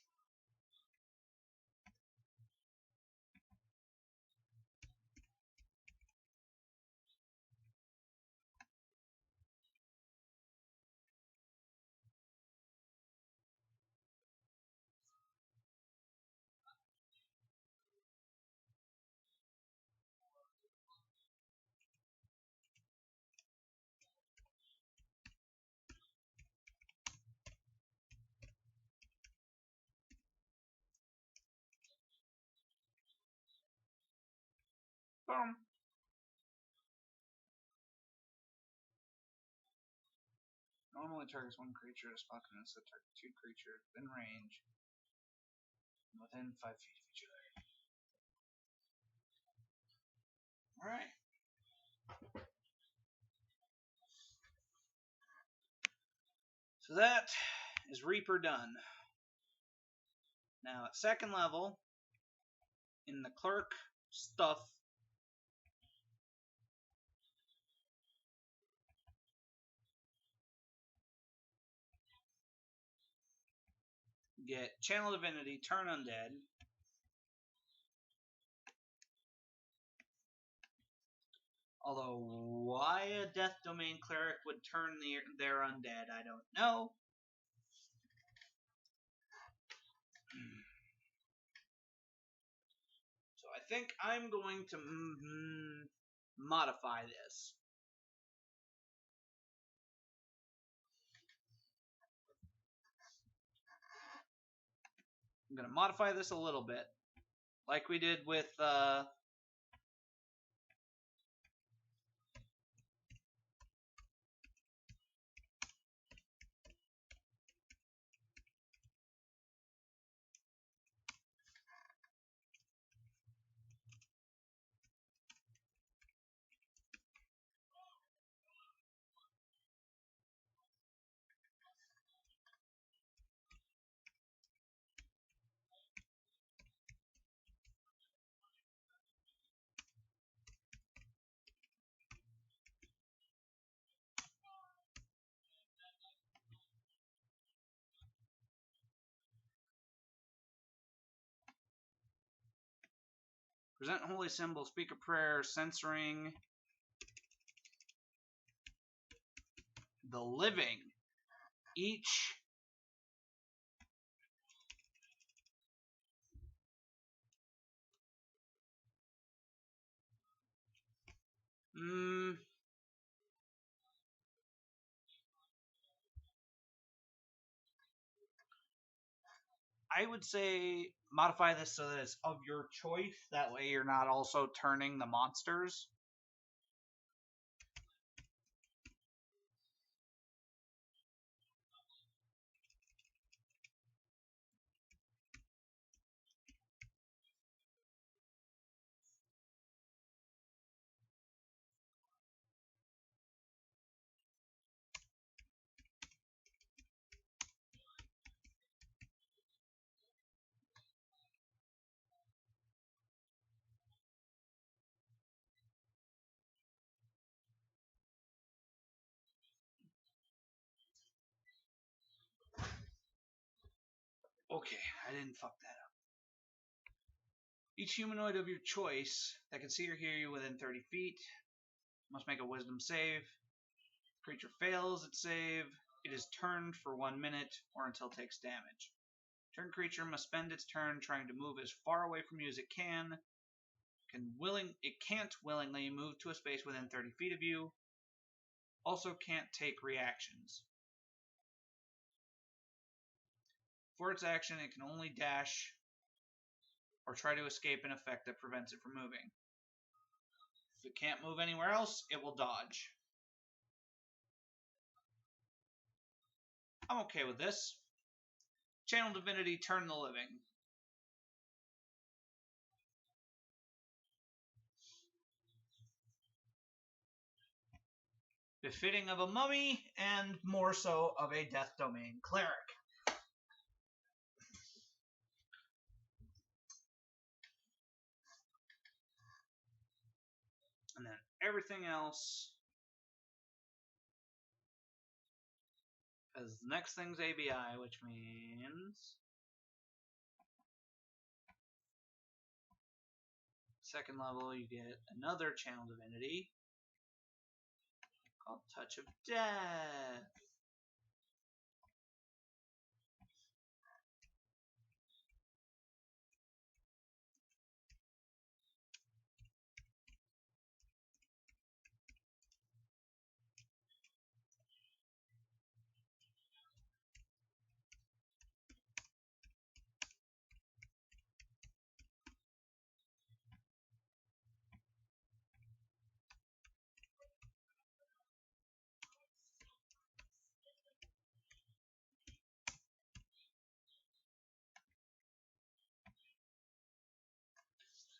Boom. Normally targets one creature, spot can instead target two creatures within range, within 5 feet of each other. Alright. So that is Reaper done. Now at second level, in the clerk stuff, get Channel Divinity, Turn Undead. Although why a Death Domain cleric would turn their undead, I don't know. So I think I'm going to modify this. I'm going to modify this a little bit, like we did with Present holy symbol, speak a prayer, censoring the living. Each I would say modify this so that it's of your choice. That way you're not also turning the monsters. Okay, I didn't fuck that up. Each humanoid of your choice that can see or hear you within 30 feet must make a wisdom save. If the creature fails its save, it is turned for 1 minute or until it takes damage. Turn creature must spend its turn trying to move as far away from you as it can. It can't willingly move to a space within 30 feet of you. Also can't take reactions. For its action, it can only dash or try to escape an effect that prevents it from moving. If it can't move anywhere else, it will dodge. I'm okay with this. Channel Divinity, turn the living. Befitting of a mummy, and more so of a Death Domain cleric. And then everything else, as the next thing's ABI, which means second level you get another Channel Divinity called Touch of Death.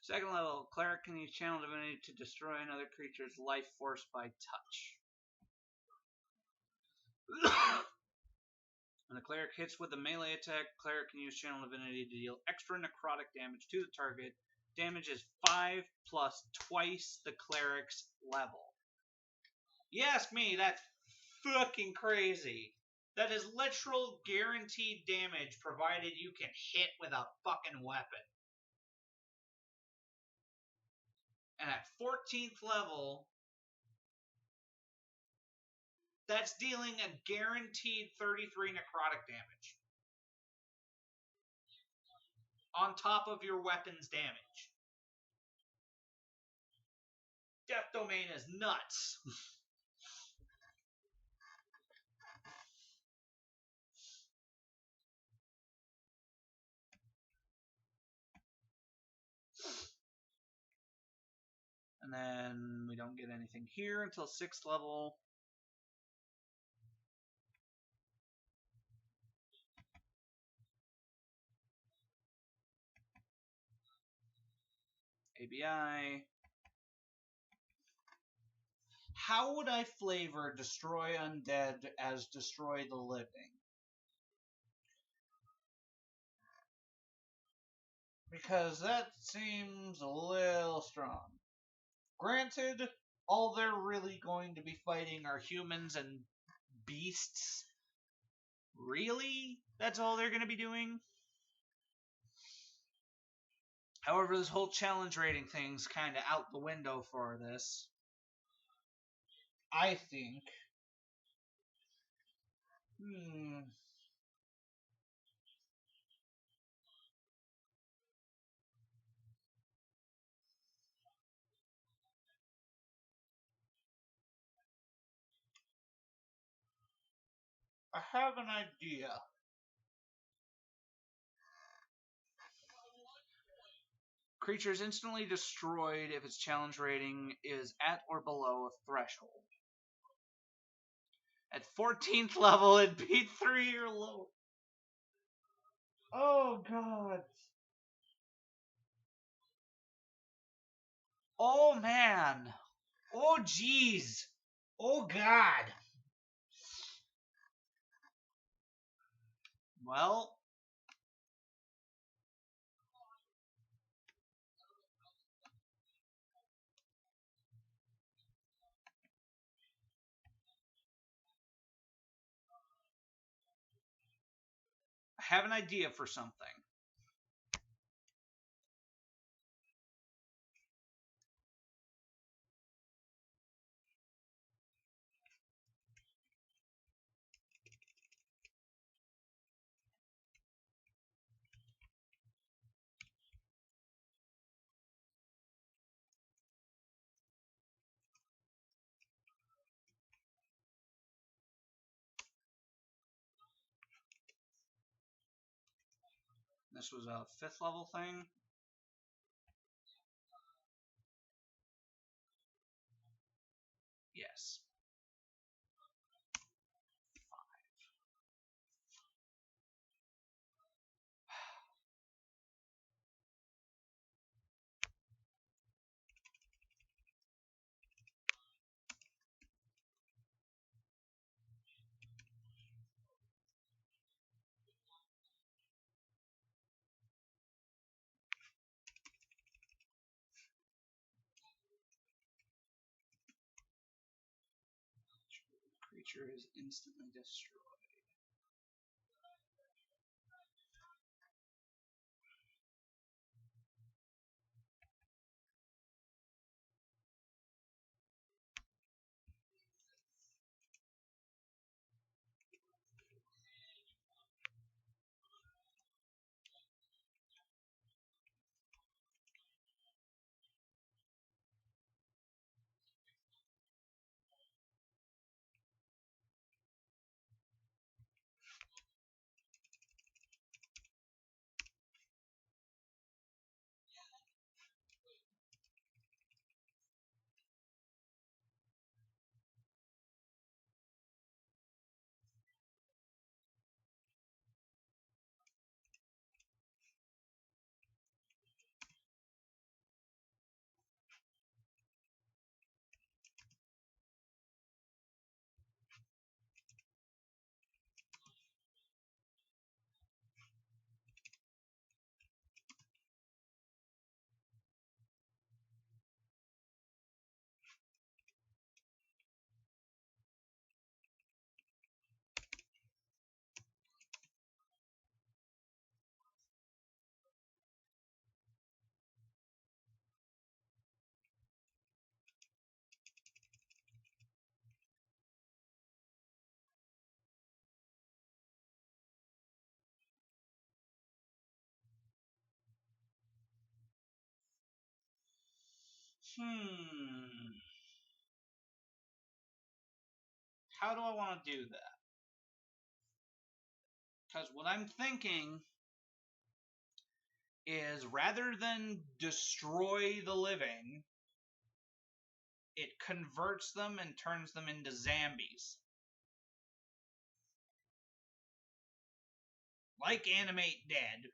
Second level, cleric can use Channel Divinity to destroy another creature's life force by touch. When the cleric hits with a melee attack, cleric can use Channel Divinity to deal extra necrotic damage to the target. Damage is 5 plus twice the cleric's level. You ask me, that's fucking crazy. That is literal guaranteed damage provided you can hit with a fucking weapon. And at 14th level, that's dealing a guaranteed 33 necrotic damage. On top of your weapon's damage. Death Domain is nuts. And then we don't get anything here until 6th level. ABI. How would I flavor Destroy Undead as Destroy the Living? Because that seems a little strong. Granted, all they're really going to be fighting are humans and beasts. Really? That's all they're going to be doing? However, this whole challenge rating thing's kind of out the window for this. I think. I have an idea. Creature is instantly destroyed if its challenge rating is at or below a threshold. At 14th level, it beat 3 or lower. Oh, God. Oh, man. Oh, jeez. Oh, God. Well, I have an idea for something. This was a 5th level thing. Yes. Creature is instantly destroyed. How do I want to do that? Because what I'm thinking is rather than destroy the living, it converts them and turns them into zombies. Like Animate Dead.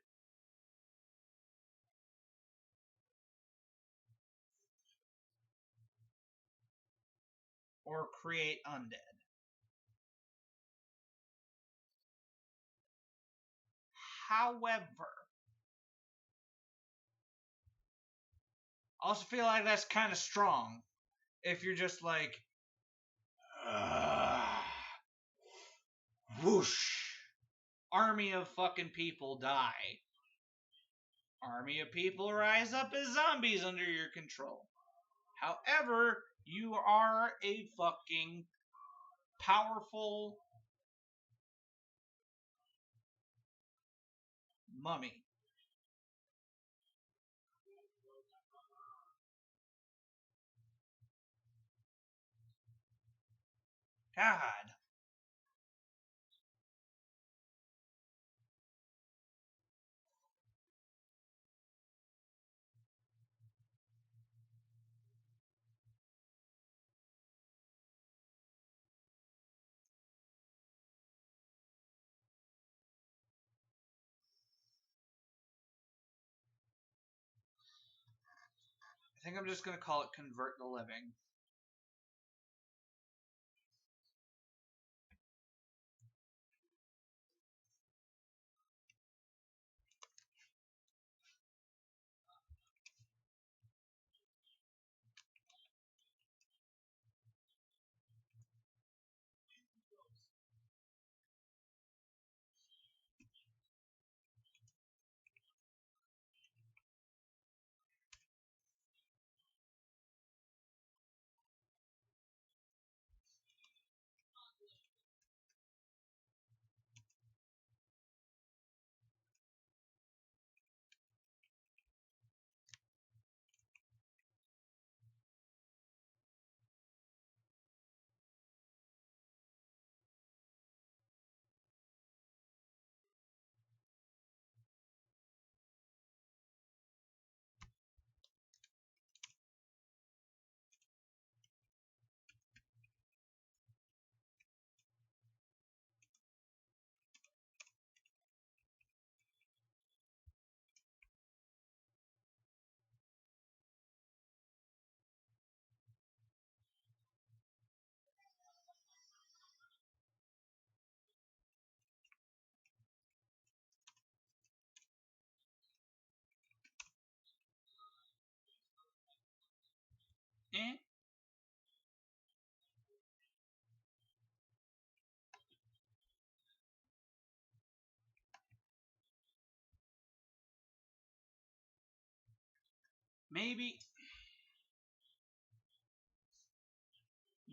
Or create undead. However, I also feel like that's kind of strong. If you're just like, whoosh, army of fucking people die. Army of people rise up as zombies under your control. However, you are a fucking powerful mummy. God. I think I'm just going to call it Convert the Living. Eh? Maybe.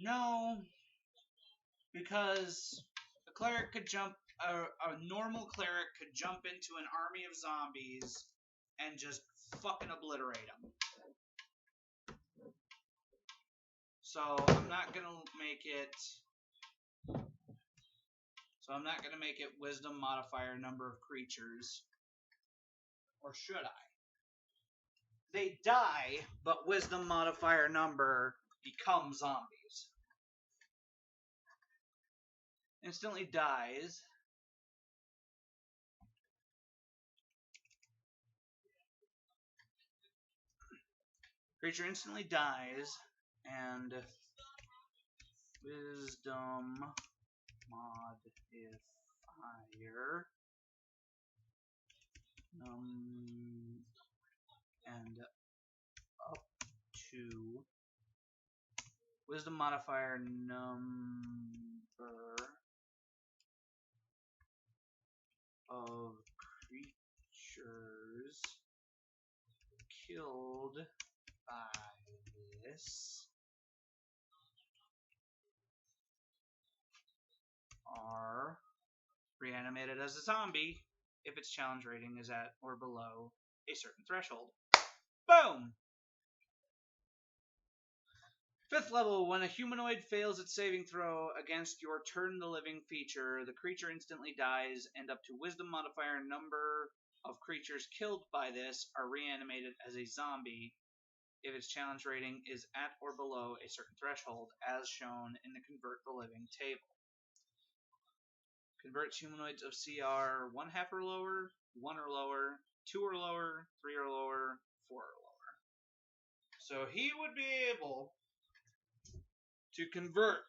No, because a cleric could jump. A normal cleric could jump into an army of zombies and just fucking obliterate them. So I'm not gonna make it. So I'm not gonna make it Wisdom modifier number of creatures, or should I? They die, but Wisdom modifier number becomes zombies. Instantly dies. Creature instantly dies, and Wisdom modifier and up to Wisdom modifier number of creatures killed by this are reanimated as a zombie if its challenge rating is at or below a certain threshold. Boom! 5th level, when a humanoid fails its saving throw against your Turn the Living feature, the creature instantly dies, and up to Wisdom modifier number of creatures killed by this are reanimated as a zombie if its challenge rating is at or below a certain threshold, as shown in the Convert the Living table. Converts humanoids of CR 1/2 or lower, 1 or lower, 2 or lower, 3 or lower, 4 or lower. So he would be able to convert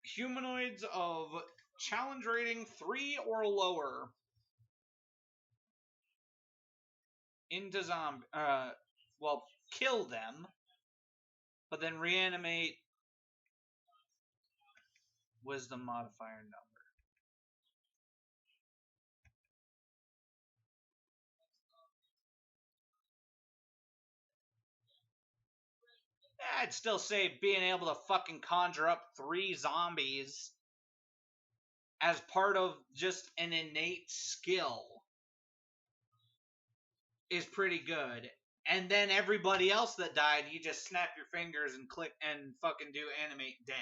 humanoids of challenge rating 3 or lower into zombie. Well, kill them, but then reanimate Wisdom modifier number. I'd still say being able to fucking conjure up 3 zombies as part of just an innate skill is pretty good. And then everybody else that died, you just snap your fingers and click and fucking do animate dead.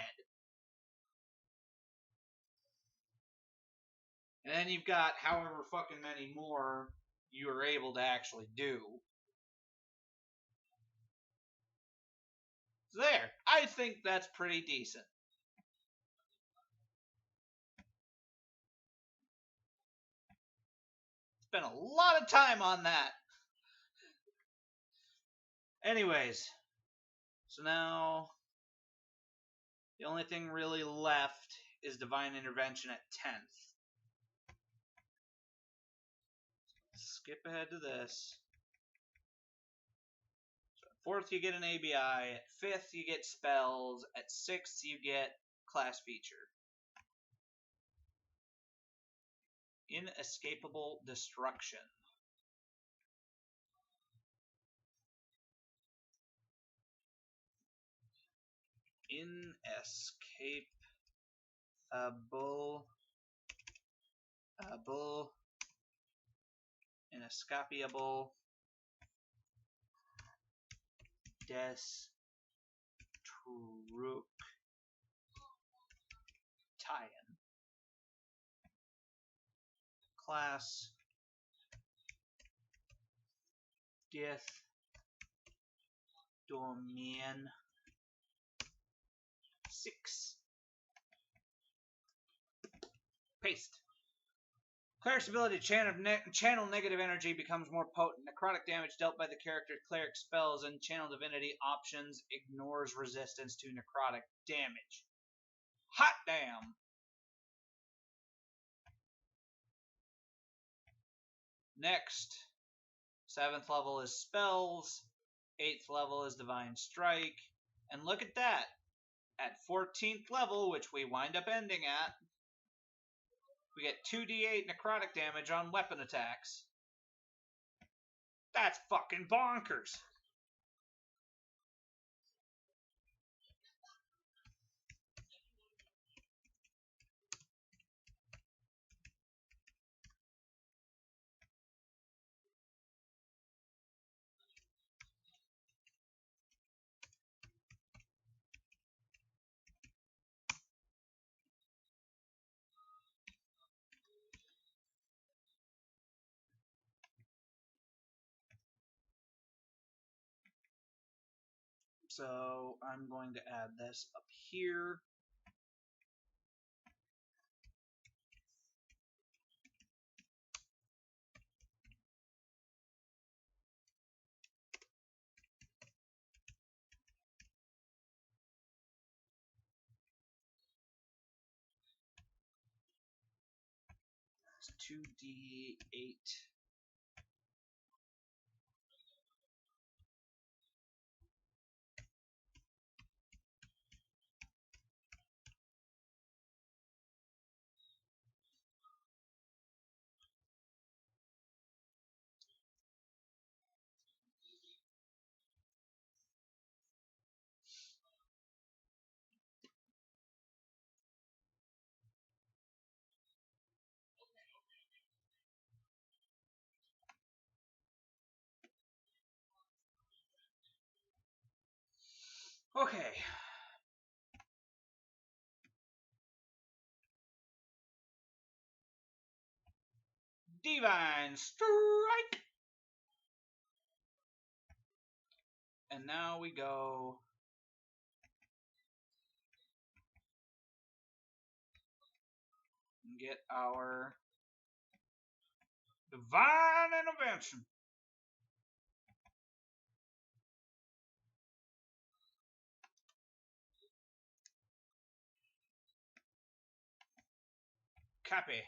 And then you've got however fucking many more you are able to actually do. So there. I think that's pretty decent. Spent a lot of time on that. Anyways, so now the only thing really left is Divine Intervention at 10th. Skip ahead to this. So at 4th you get an ABI, at 5th you get spells, at 6th you get class feature. Inescapable Destruction. Inescapable Destruction. Class Death Domain 6. Paste. Cleric's ability to channel negative energy becomes more potent. Necrotic damage dealt by the character's cleric spells and channel divinity options ignores resistance to necrotic damage. Hot damn! Next, 7th level is spells, 8th level is divine strike, and look at that. At 14th level, which we wind up ending at, we get 2d8 necrotic damage on weapon attacks. That's fucking bonkers. So I'm going to add this up here. It's 2d8. Okay. Divine Strike! And now we go and get our Divine Intervention. Copy.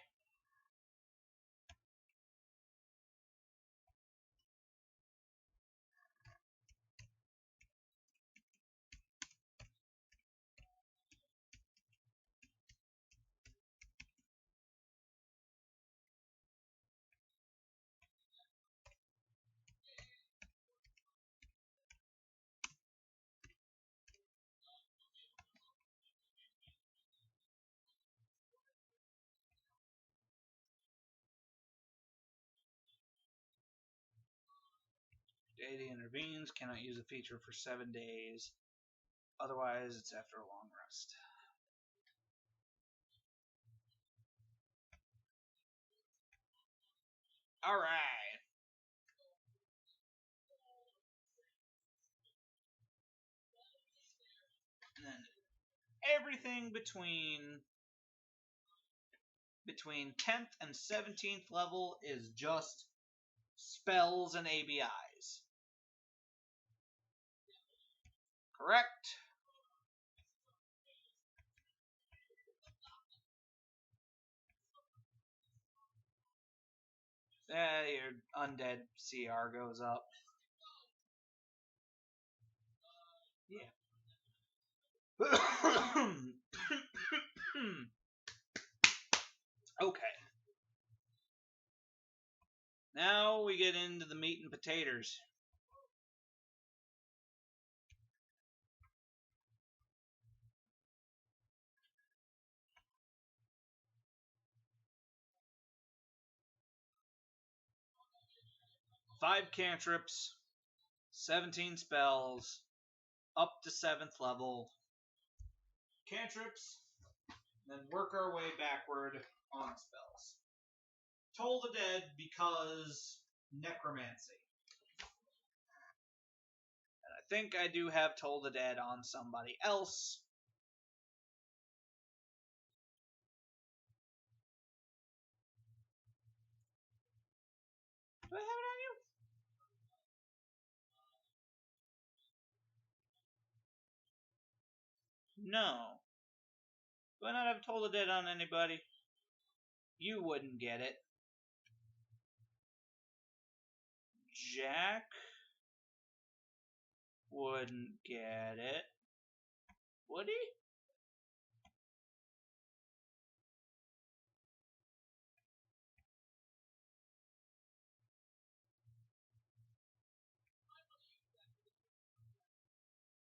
Deity intervenes, cannot use a feature for 7 days. Otherwise, it's after a long rest. Alright. And then everything between 10th and 17th level is just spells and ABIs. Correct? Your undead CR goes up. Yeah. Okay. Now we get into the meat and potatoes. Five cantrips, 17 spells, up to 7th level. Cantrips, then work our way backward on spells. Toll the Dead because necromancy. And I think I do have Toll the Dead on somebody else. Do I have it on you? No. Do I not have Toll the Dead on anybody? You wouldn't get it. Jack wouldn't get it. Would he?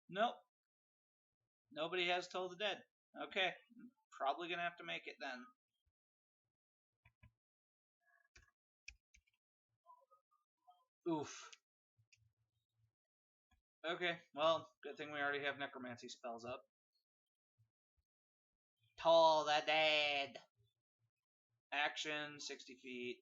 Nope. Nobody has Toll the Dead. Okay. Probably gonna have to make it then. Oof. Okay, well, good thing we already have necromancy spells up. Toll the Dead. Action, 60 feet.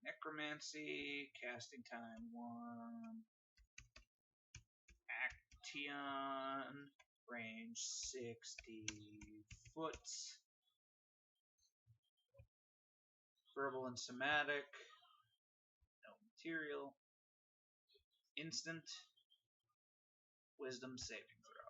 Necromancy, casting time 1. Action, range 60 foot. Verbal and somatic. No material. Instant. Wisdom saving throw.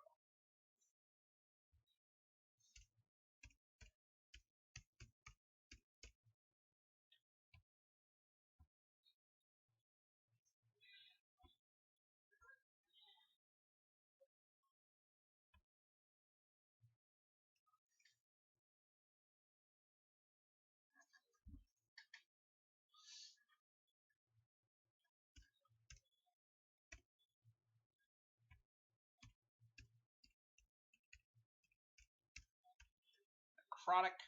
Necrotic.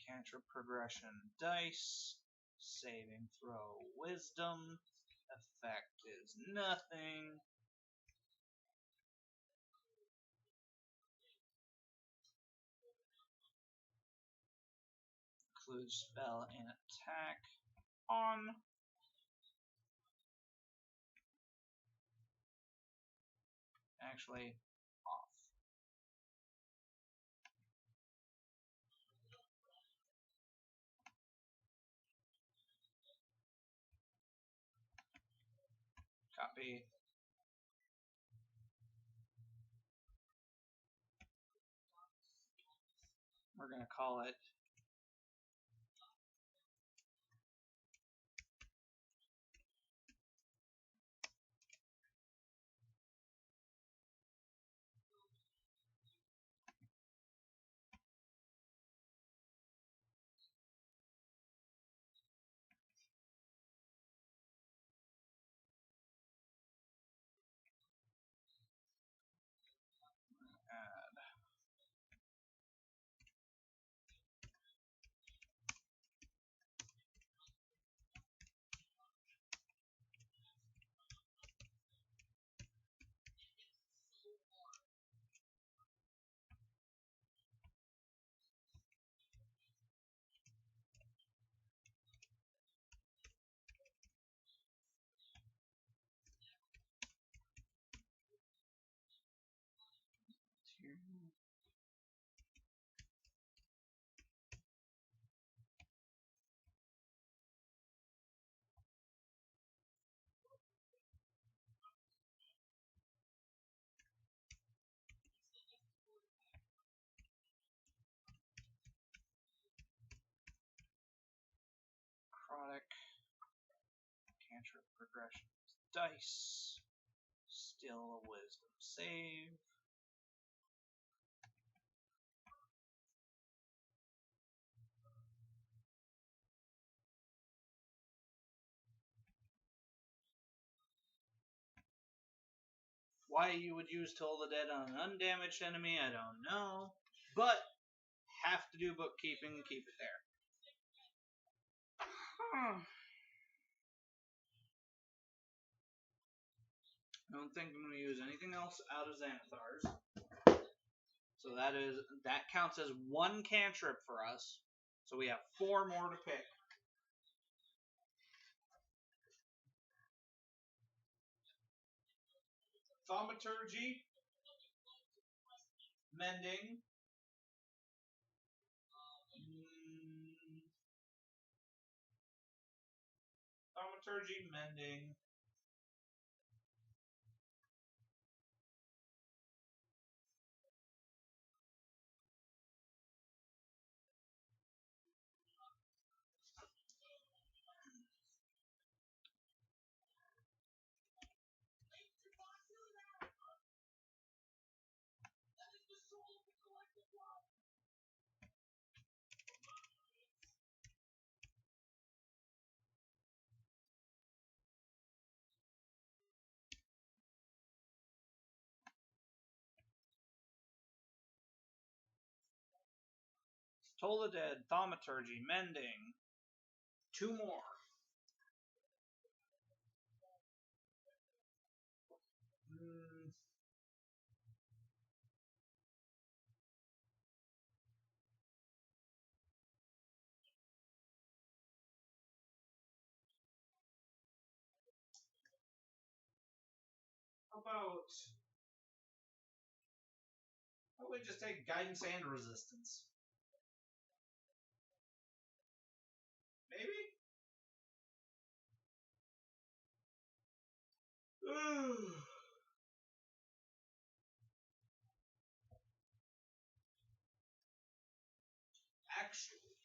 Cantrip progression dice. Saving throw wisdom. Effect is nothing. Includes spell and attack on. Actually, off. Copy. We're going to call it cantrip progression. Dice. Still a wisdom save. Why you would use Toll the Dead on an undamaged enemy, I don't know. But have to do bookkeeping and keep it there. Huh. I don't think I'm going to use anything else out of Xanathar's. So that counts as one cantrip for us. So we have 4 more to pick. Thaumaturgy, Mending, Thaumaturgy, Mending, Toll the Dead, Thaumaturgy, Mending. 2 more. How about we just take Guidance and Resistance? Maybe? Actually,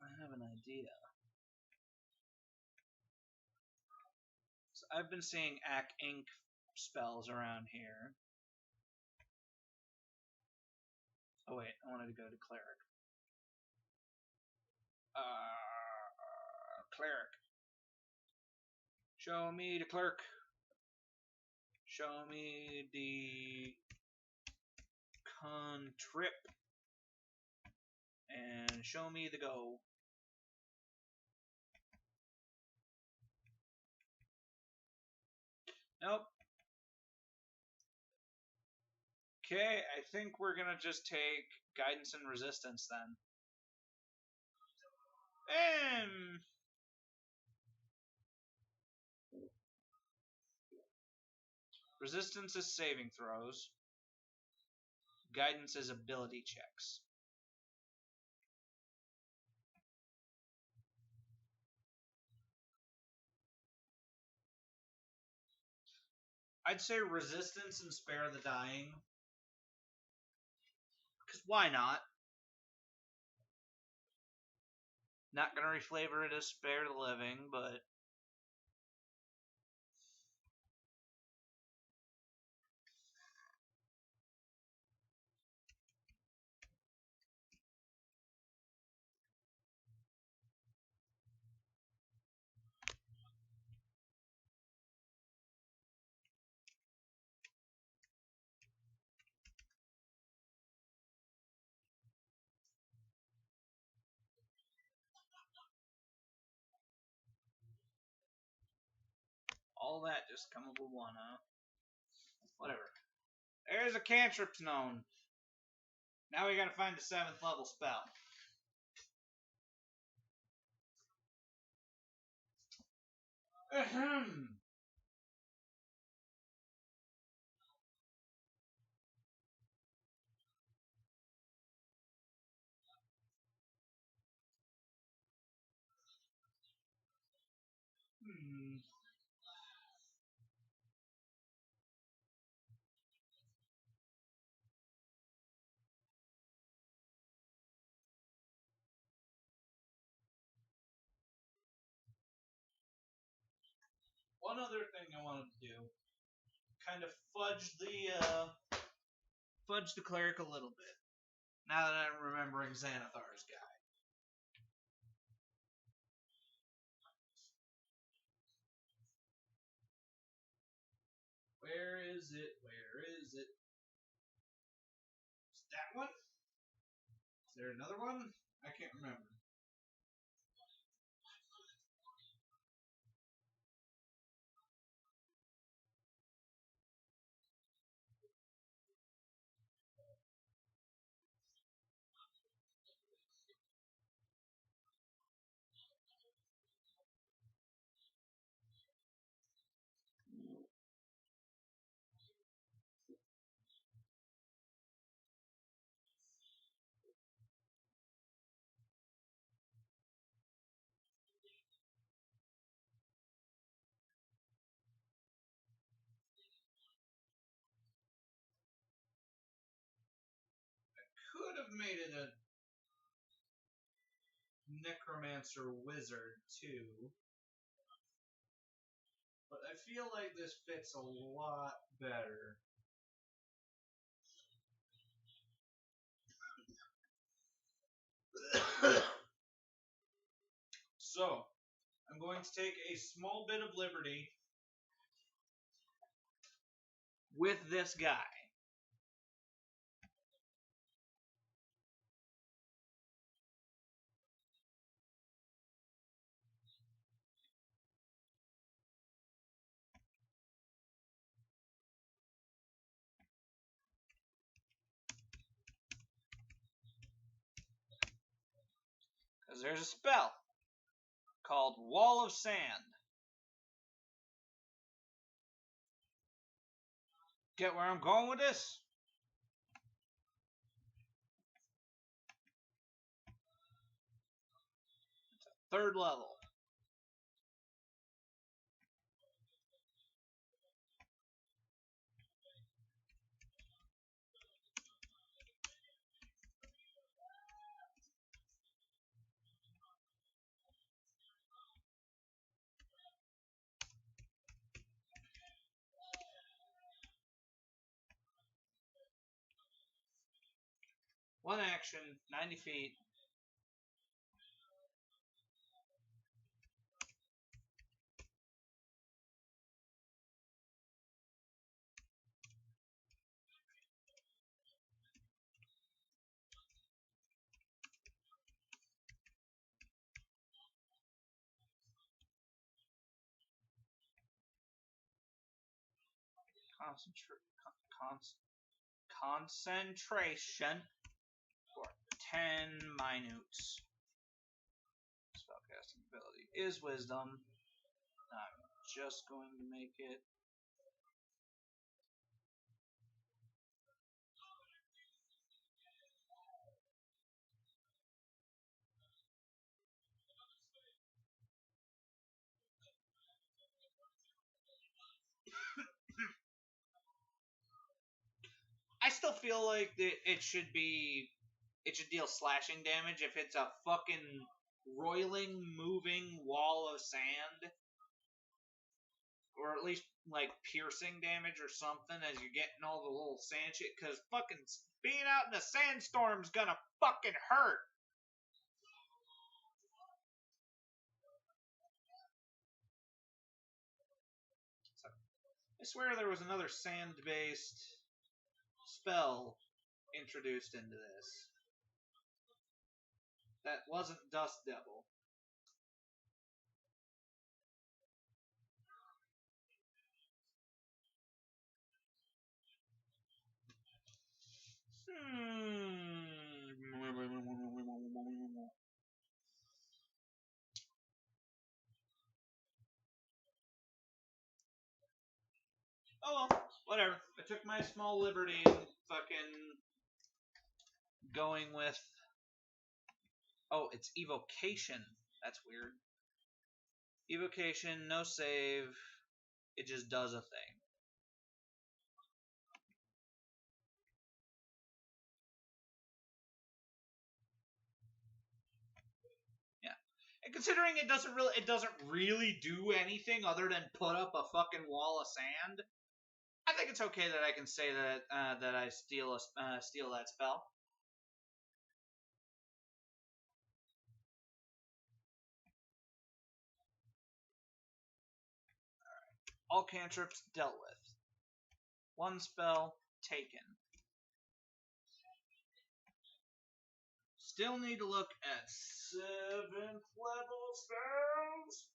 I have an idea. So I've been seeing Ack Ink spells around here. Oh wait, I wanted to go to Cleric. Cleric. Show me the Clerk. Show me the Contrip. And show me the Go. Nope. Okay, I think we're gonna just take Guidance and Resistance then. Resistance is saving throws. Guidance is ability checks. I'd say Resistance and Spare the Dying. Because why not? Not gonna reflavor it as Spare the Living, but all that just come up with 1, huh? Whatever. There's a cantrip's known. Now we gotta find the 7th level spell. Ahem. one other thing I wanted to do, kind of fudge the cleric a little bit. Now that I'm remembering Xanathar's guy. Where is it? Where is it? Is that one? Is there another one? I can't remember. Could have made it a necromancer wizard too, but I feel like this fits a lot better. So, I'm going to take a small bit of liberty with this guy. Because there's a spell called Wall of Sand. Get where I'm going with this? It's a 3rd level. One action, 90 feet. Concentration for 10 minutes. Spellcasting ability is wisdom. I'm just going to make it. I still feel like it should deal slashing damage if it's a fucking roiling, moving wall of sand. Or at least, like, piercing damage or something as you're getting all the little sand shit. Because fucking being out in a sandstorm's gonna fucking hurt. So, I swear there was another sand-based spell introduced into this. That wasn't Dust Devil. Oh well, whatever. I took my small liberty and fucking going with. Oh, it's evocation. That's weird. Evocation, no save. It just does a thing. Yeah. considering it doesn't really do anything other than put up a fucking wall of sand. I think it's okay that I can say that I steal that spell. All cantrips dealt with. One spell taken. Still need to look at 7th level spells.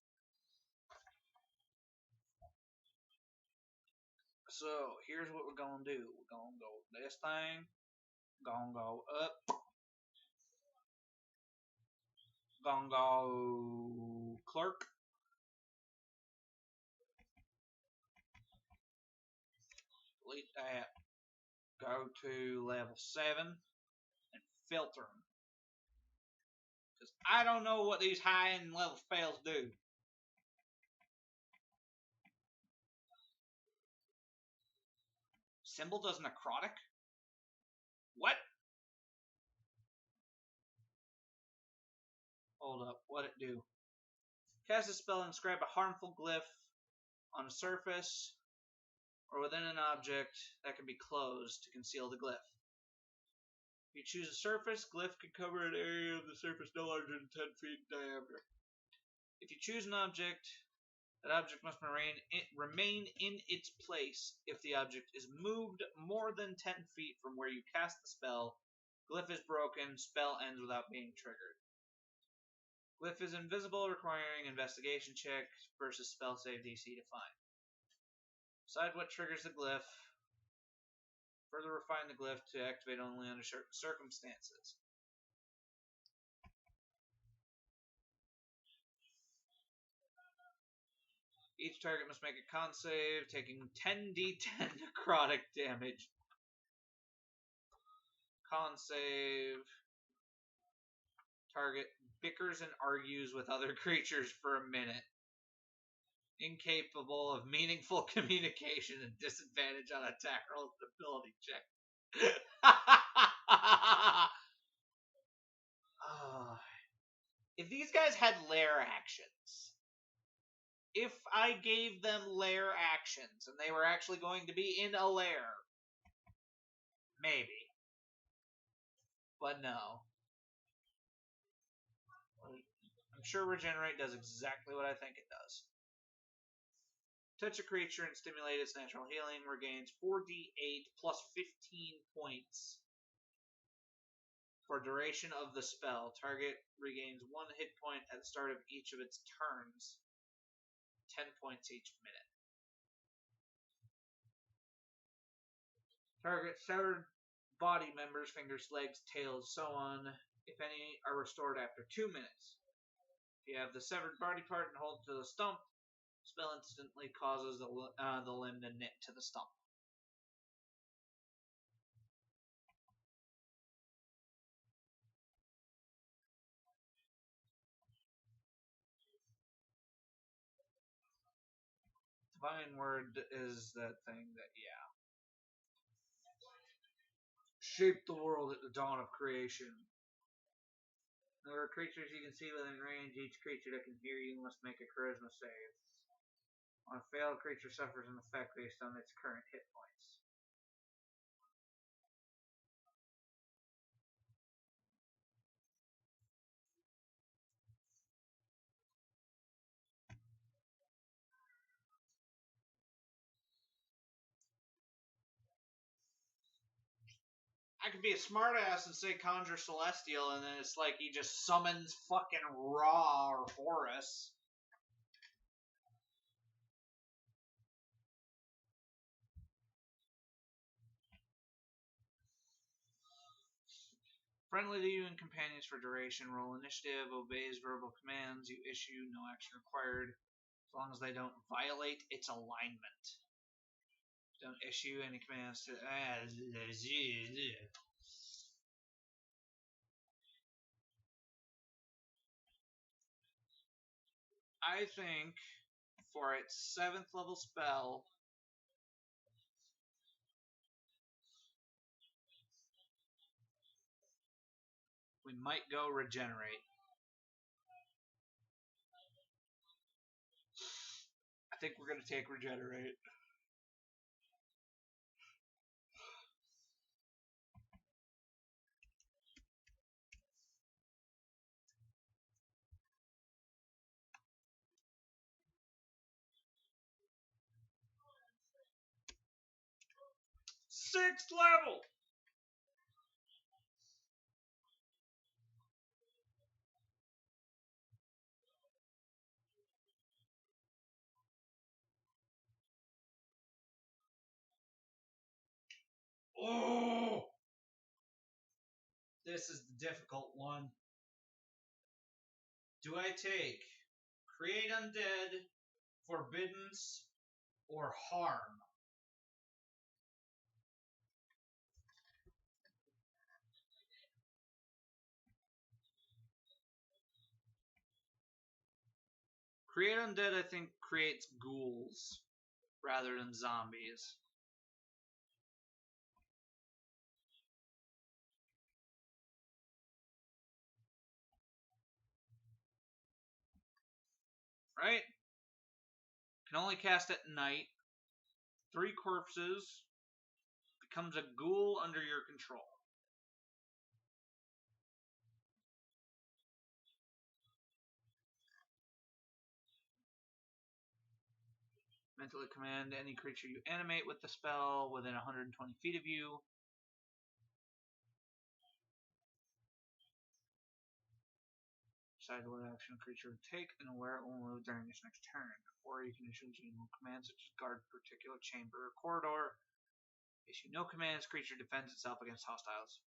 So here's what we're gonna do. We're gonna go this thing. Gonna go up. Gonna go clerk. Delete that. Go to level 7 and filter them. Because I don't know what these high end level spells do. Symbol does necrotic? What? Hold up, what'd it do? Cast a spell and inscribe a harmful glyph on a surface or within an object that can be closed to conceal the glyph. If you choose a surface, glyph can cover an area of the surface no larger than 10 feet in diameter. If you choose an object, that object must remain in its place. If the object is moved more than 10 feet from where you cast the spell, glyph is broken, spell ends without being triggered. Glyph is invisible, requiring investigation check versus spell save DC to find. Decide what triggers the glyph. Further refine the glyph to activate only under certain circumstances. Each target must make a con save, taking 10d10 necrotic damage. Con save. Target bickers and argues with other creatures for a minute. Incapable of meaningful communication and disadvantage on attack rolls and ability check. If these guys had lair actions, if I gave them lair actions and they were actually going to be in a lair, maybe. But no. I'm sure Regenerate does exactly what I think it does. Touch a creature and stimulate its natural healing. Regains 4d8 plus 15 points for duration of the spell. Target regains 1 hit point at the start of each of its turns. 10 points each minute. Target severed body members, fingers, legs, tails, so on, if any, are restored after 2 minutes. If you have the severed body part and hold to the stump, spell instantly causes the limb to knit to the stump. Divine Word is that thing that, yeah. Shaped the world at the dawn of creation. There are creatures you can see within range. Each creature that can hear you must make a charisma save. On a failed, creature suffers an effect based on its current hit points. I could be a smartass and say Conjure Celestial, and then it's like he just summons fucking Ra or Horus. Friendly to you and companions for duration. Roll initiative. Obeys verbal commands you issue. No action required. As long as they don't violate its alignment. Don't issue any commands to... I think for its 7th level spell, we might go Regenerate. think we're gonna take regenerate. Sixth level! Oh! This is the difficult one. Do I take Create Undead, Forbiddance, or Harm? Create Undead, I think, creates ghouls rather than zombies. Right? Can only cast at night. 3 corpses. Becomes a ghoul under your control. Mentally command any creature you animate with the spell within 120 feet of you. Decide what action a creature would take and where it will move during its next turn. Or you can issue general commands such as guard particular chamber or corridor. Issue no commands, creature defends itself against hostiles.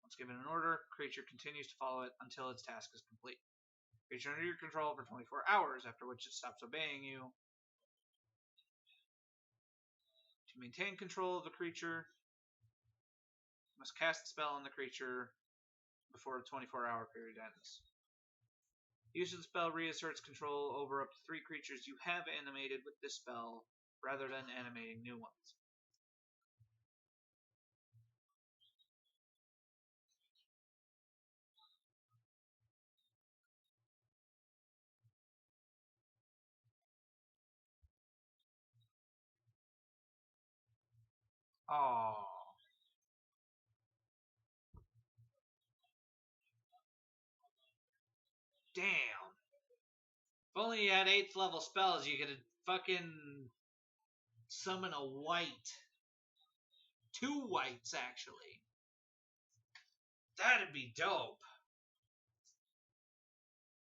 Once given an order, creature continues to follow it until its task is complete. Creature under your control for 24 hours, after which it stops obeying you. To maintain control of the creature, you must cast the spell on the creature before the 24-hour period ends. Use of the spell reasserts control over up to 3 creatures you have animated with this spell, rather than animating new ones. Oh. Damn. If only you had 8th level spells, you could fucking summon a white. 2 whites, actually. That'd be dope.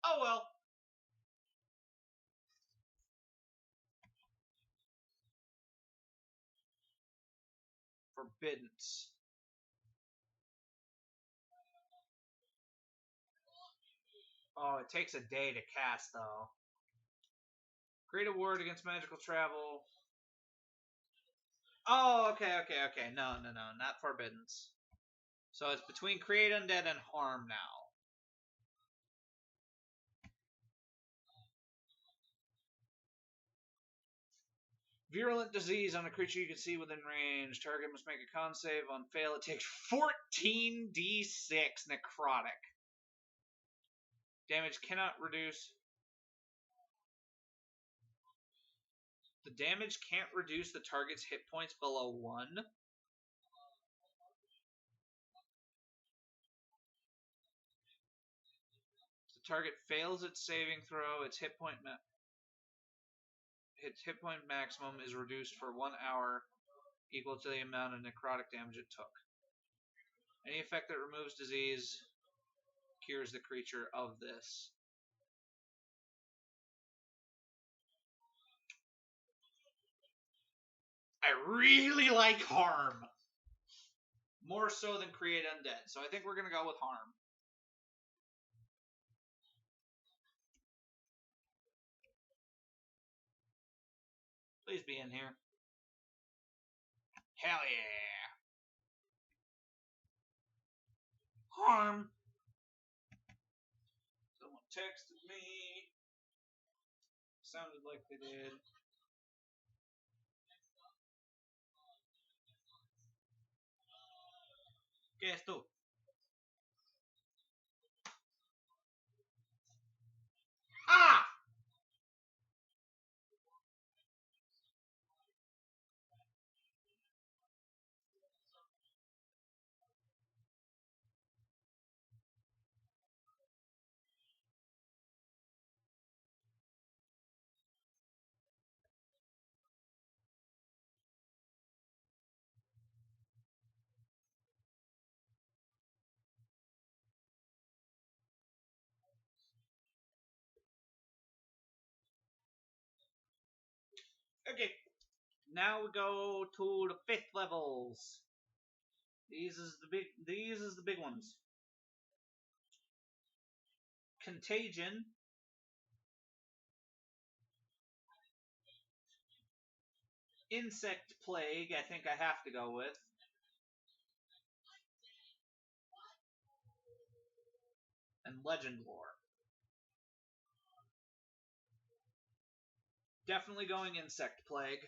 Oh well. Forbiddance. Oh, it takes a day to cast, though. Create a ward against magical travel. Oh, okay. No, not Forbiddance. So it's between Create Undead and Harm now. Virulent disease on a creature you can see within range. Target must make a con save. On fail, it takes 14d6 necrotic. Damage cannot reduce. The damage can't reduce the target's hit points below 1. The target fails its saving throw. Its hit point maximum is reduced for 1 hour, equal to the amount of necrotic damage it took. Any effect that removes disease cures the creature of this. I really like Harm. More so than Create Undead. So I think we're going to go with Harm. Please be in here. Hell yeah. Harm. Someone texted me. Sounded like they did. ¿Qué es tú? Ah! Okay, now we go to the 5th levels. These is the big ones. Contagion. Insect Plague, I think I have to go with. And Legend Lore. Definitely going Insect Plague.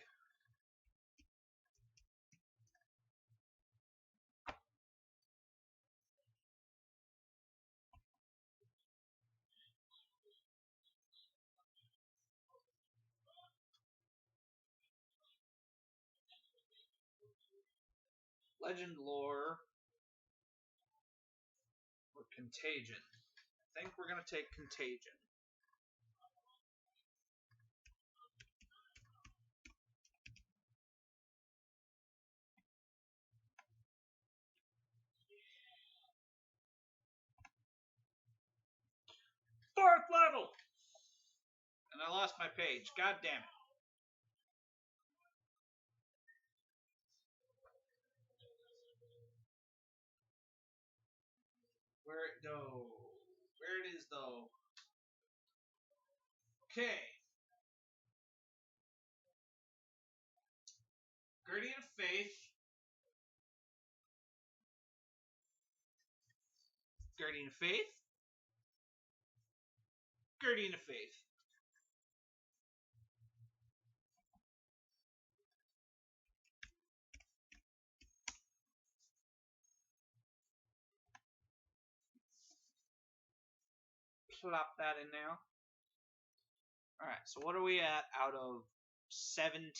Legend Lore or Contagion. I think we're going to take Contagion. Fourth level! And I lost my page. God damn it. Where it go? Where it is though? Okay. Guardian of Faith. Guardian of Faith. Guardian of Faith. Plop that in now. Alright, so what are we at out of 17?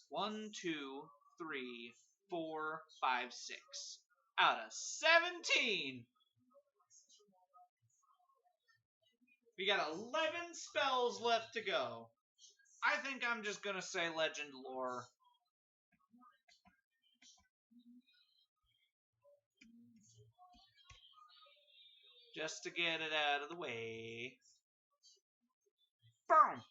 1, 2, 3, 4, 5, 6. Out of 17! We got 11 spells left to go. I think I'm just gonna say Legend Lore. Just to get it out of the way. Boom!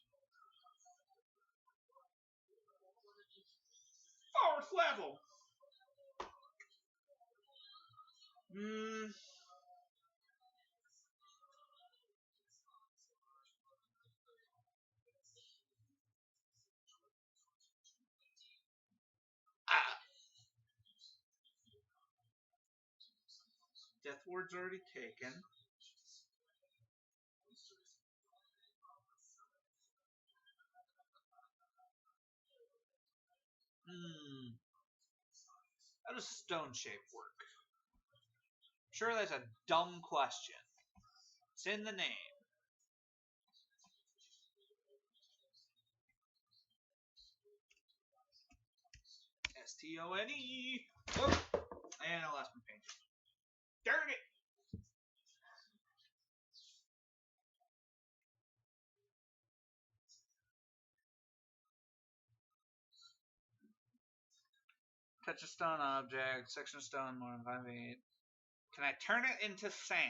4th level! Death Ward's already taken. How does stone shape work? Sure, that's a dumb question. It's in the name. S-T-O-N-E. Oh, and I lost my page. Darn it! Touch a stone object, section of stone more than 5 feet. Can I turn it into sand?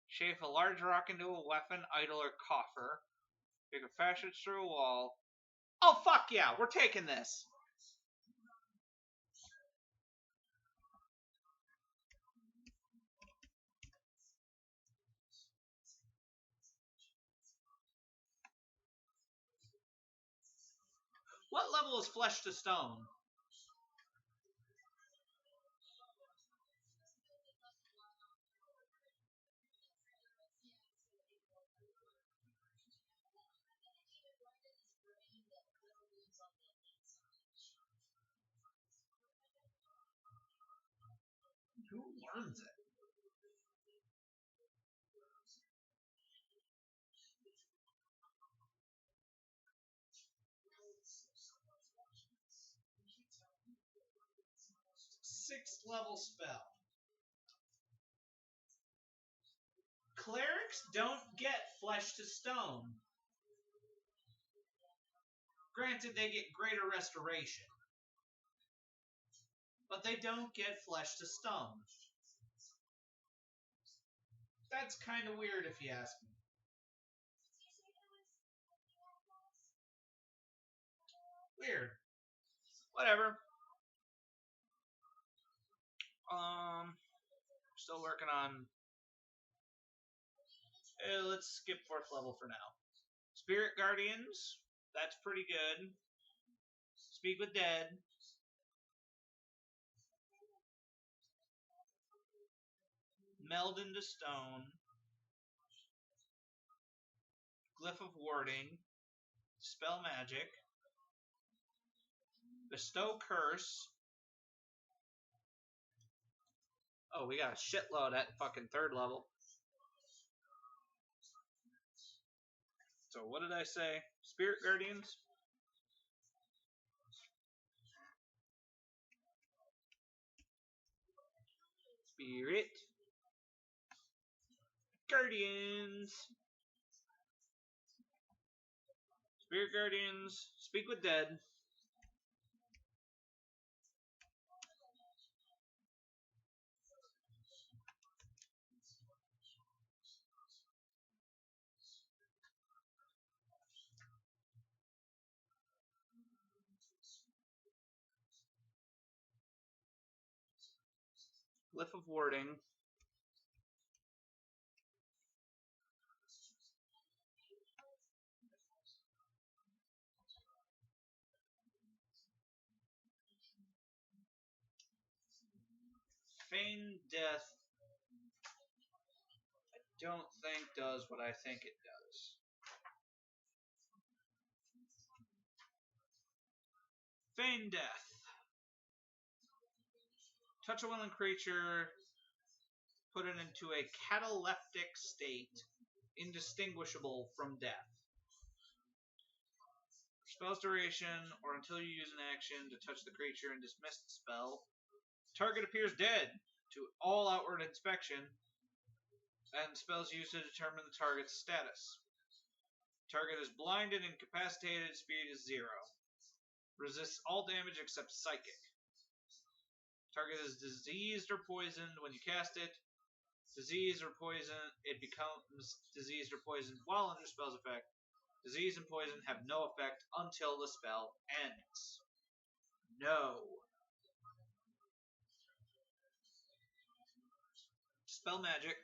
Shape a large rock into a weapon, idol, or coffer. You can fashion it through a wall. Oh, fuck yeah, we're taking this. What level is Flesh to Stone? Who learns it? Sixth level spell. Clerics don't get Flesh to Stone. Granted, they get Greater Restoration. But they don't get Flesh to Stone. That's kind of weird if you ask me. Weird. Whatever. Still working on. Let's skip 4th level for now. Spirit Guardians. That's pretty good. Speak with Dead. Meld into Stone. Glyph of Warding. Spell Magic. Bestow Curse. Oh, we got a shitload at fucking 3rd level. So what did I say? Spirit Guardians? Spirit Guardians. Spirit Guardians. Speak with Dead. Glyph of Warding. Feign Death. I don't think does what I think it does. Feign Death. Touch a willing creature. Put it into a cataleptic state, indistinguishable from death. Spell's duration, or until you use an action to touch the creature and dismiss the spell. Target appears dead to all outward inspection, and spells used to determine the target's status. Target is blinded, incapacitated, speed is 0. Resists all damage except psychic. Target is diseased or poisoned when you cast it. Disease or poison, it becomes diseased or poisoned while under spell's effect. Disease and poison have no effect until the spell ends. No. Spell magic.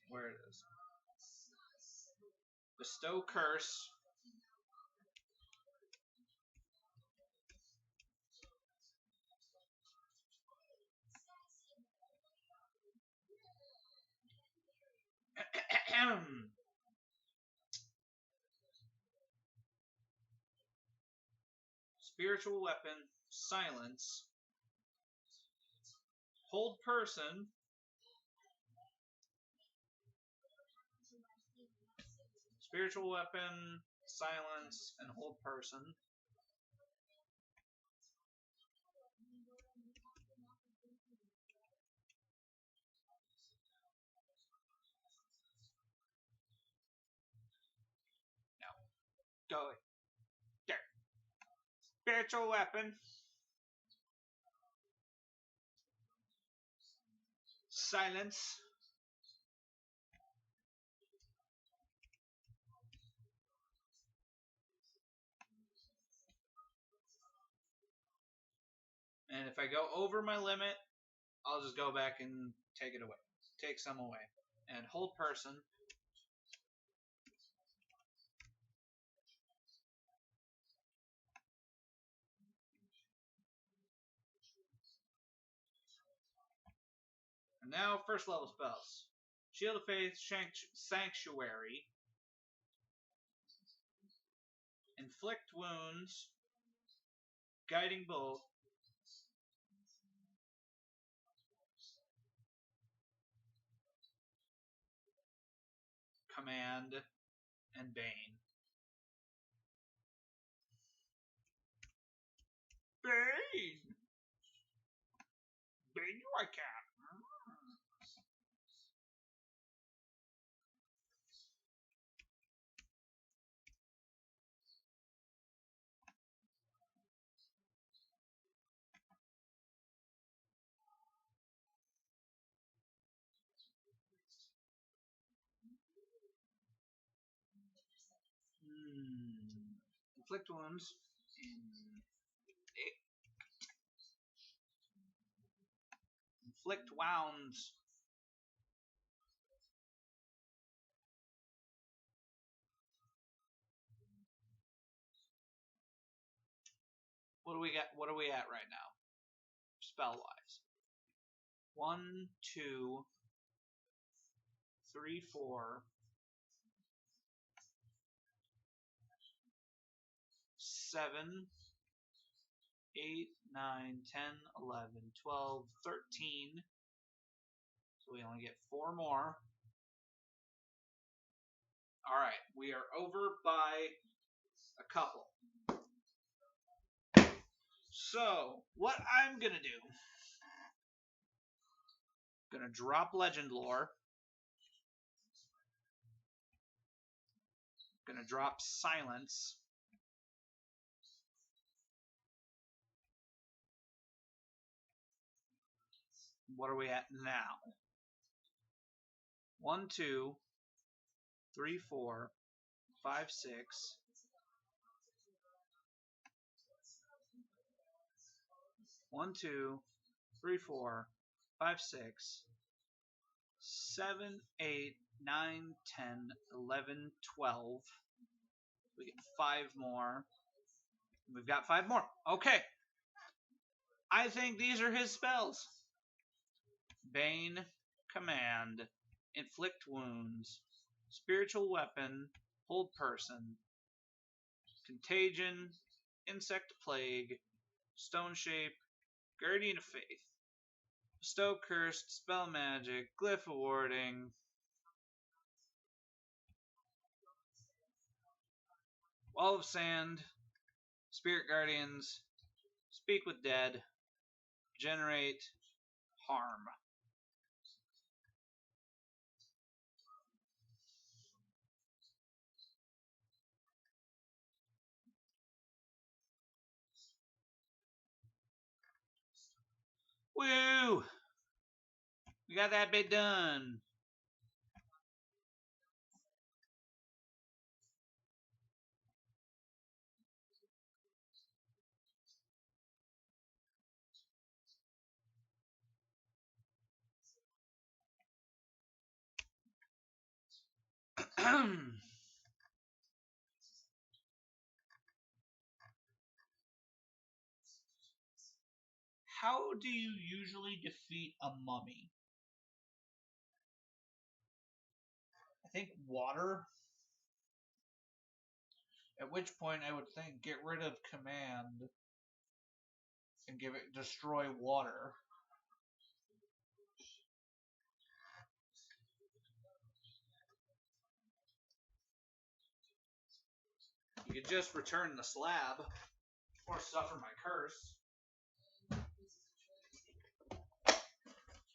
Where it is. Bestow Curse. Spiritual Weapon. Silence. Hold Person. Spiritual Weapon, Silence, and Hold Person. No. Go. There. Spiritual Weapon. Silence. And if I go over my limit, I'll just go back and take it away. Take some away. And Hold Person. And now, 1st level spells. Shield of Faith, Sanctuary. Inflict Wounds. Guiding Bolt. Command, and Bane. Bane! Bane you I can. Inflict wounds. Inflict wounds. What do we got? What are we at right now? Spell wise. 1, 2, 3, 4, 7, 8, 9, 10, 11, 12, 13. So we only get 4 more. Alright, we are over by a couple. So, what I'm gonna do, gonna drop Legend Lore. Gonna drop Silence. What are we at now? 1, 2, 3, 4, 5, 6. 1, 2, 3, 4, 5, 6, 7, 8, 9, 10, 11, 12. We get 5 more. We've got 5 more. Okay. I think these are his spells. Bane, Command, Inflict Wounds, Spiritual Weapon, Hold Person, Contagion, Insect Plague, Stone Shape, Guardian of Faith, Bestow Cursed, Spell Magic, Glyph of Warding, Wall of Sand, Spirit Guardians, Speak with Dead, Generate, Harm. Woo! We got that bit done. How do you usually defeat a mummy? I think water. At which point I would think get rid of command and give it destroy water. You could just return the slab or suffer my curse.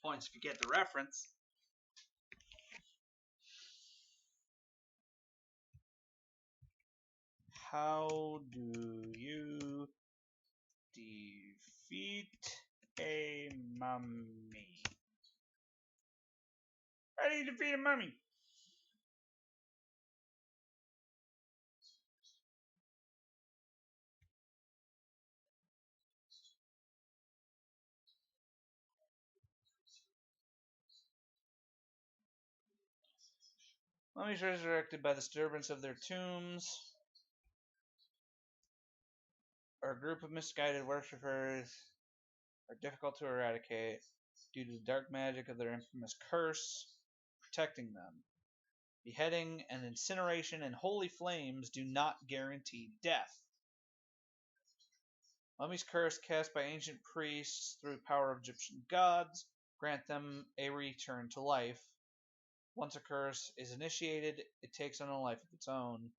Points if you get the reference. How do you defeat a mummy? How do you defeat a mummy? Mummies resurrected by the disturbance of their tombs, or a group of misguided worshippers, are difficult to eradicate due to the dark magic of their infamous curse protecting them. Beheading and incineration in holy flames do not guarantee death. Mummy's curse cast by ancient priests through the power of Egyptian gods grant them a return to life. Once a curse is initiated, it takes on a life of its own.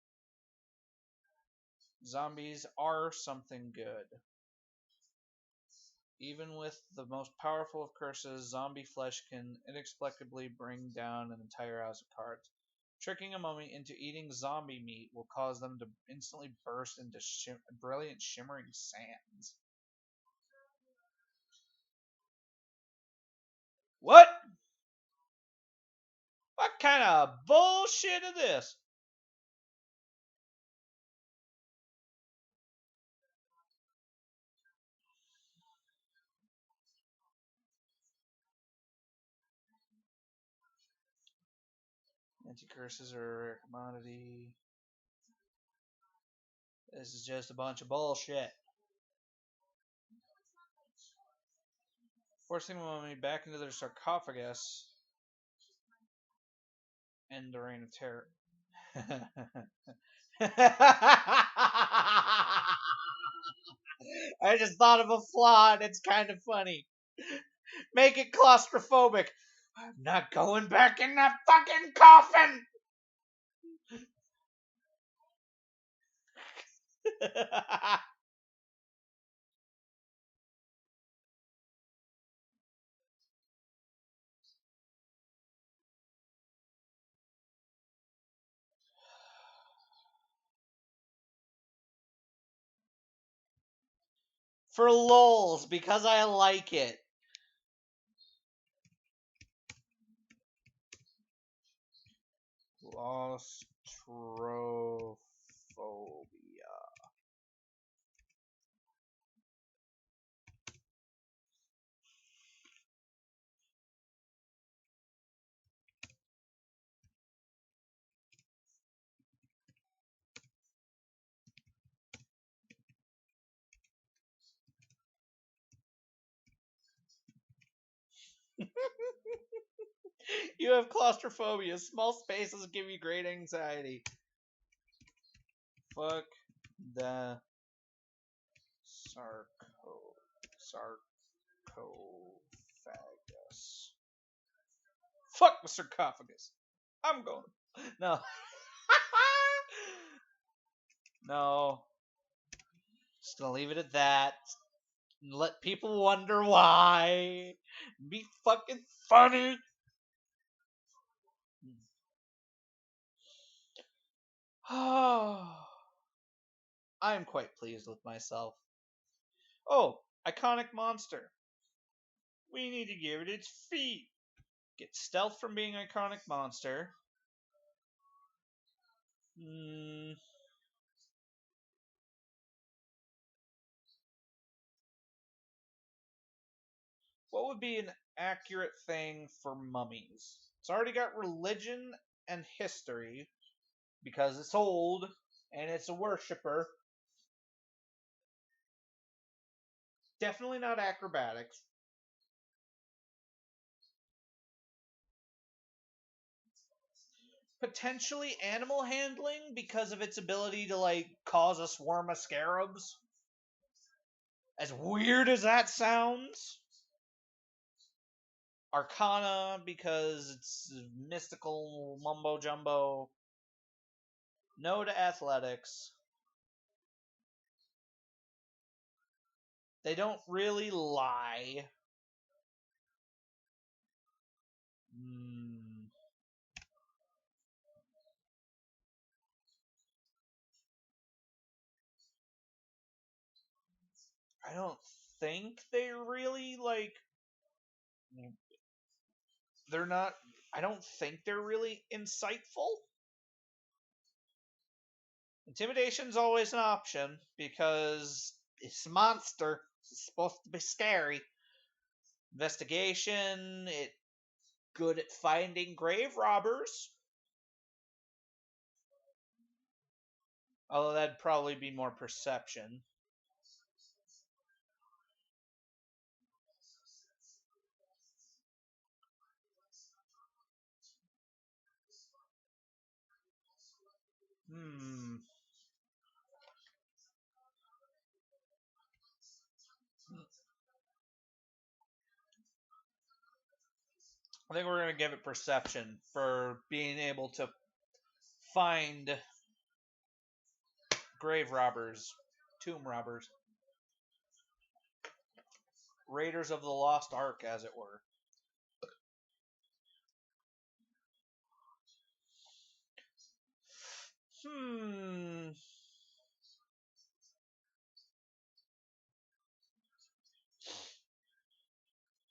Zombies are something good. Even with the most powerful of curses, zombie flesh can inexplicably bring down an entire house of cards. Tricking a mummy into eating zombie meat will cause them to instantly burst into brilliant shimmering sands. What? What kind of bullshit is this? Anti-curses are a commodity. This is just a bunch of bullshit. Forcing the mummy back into their sarcophagus. End the reign of terror. I just thought of a flaw and it's kind of funny. Make it claustrophobic. I'm not going back in that fucking coffin! For lols, because I like it. Claustrophobia. You have claustrophobia. Small spaces give you great anxiety. Fuck the sarcophagus. Fuck the sarcophagus. I'm going. No. No. Just gonna leave it at that. And let people wonder why. Be fucking funny. I am quite pleased with myself. Oh, iconic monster. We need to give it its feet. Get stealth from being iconic monster. What would be an accurate thing for mummies? It's already got religion and history because it's old and it's a worshiper. Definitely not acrobatics. Potentially animal handling because of its ability to like cause a swarm of scarabs. As weird as that sounds. Arcana because it's mystical mumbo jumbo. No to athletics. They don't really lie. I don't think they really like. They're not. I don't think they're really insightful. Intimidation's always an option because it's a monster. It's supposed to be scary. Investigation. It's good at finding grave robbers. Although that'd probably be more perception. I think we're going to give it perception for being able to find grave robbers, tomb robbers, raiders of the lost ark, as it were.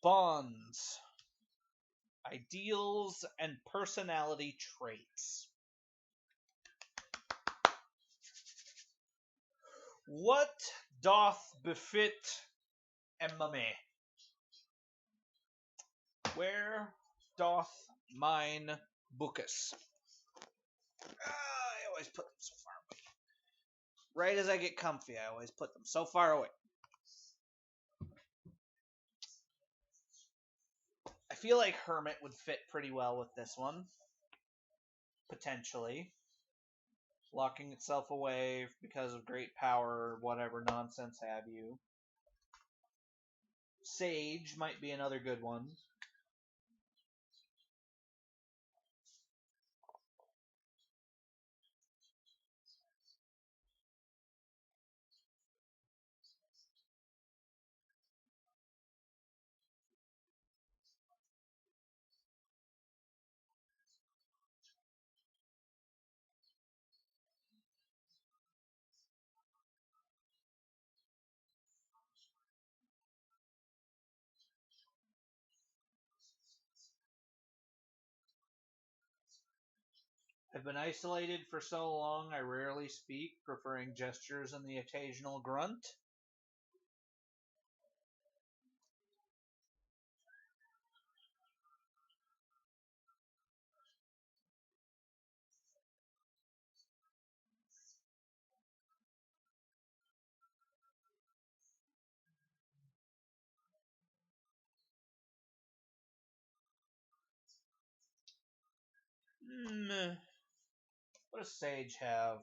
Bonds, ideals, and personality traits. What doth befit a mummy? Where doth mine bookus? always put them so far away. Right as I get comfy, I always put them so far away. I feel like Hermit would fit pretty well with this one. Potentially. Locking itself away because of great power or whatever nonsense have you. Sage might be another good one. I've been isolated for so long I rarely speak, preferring gestures and the occasional grunt. What does Sage have?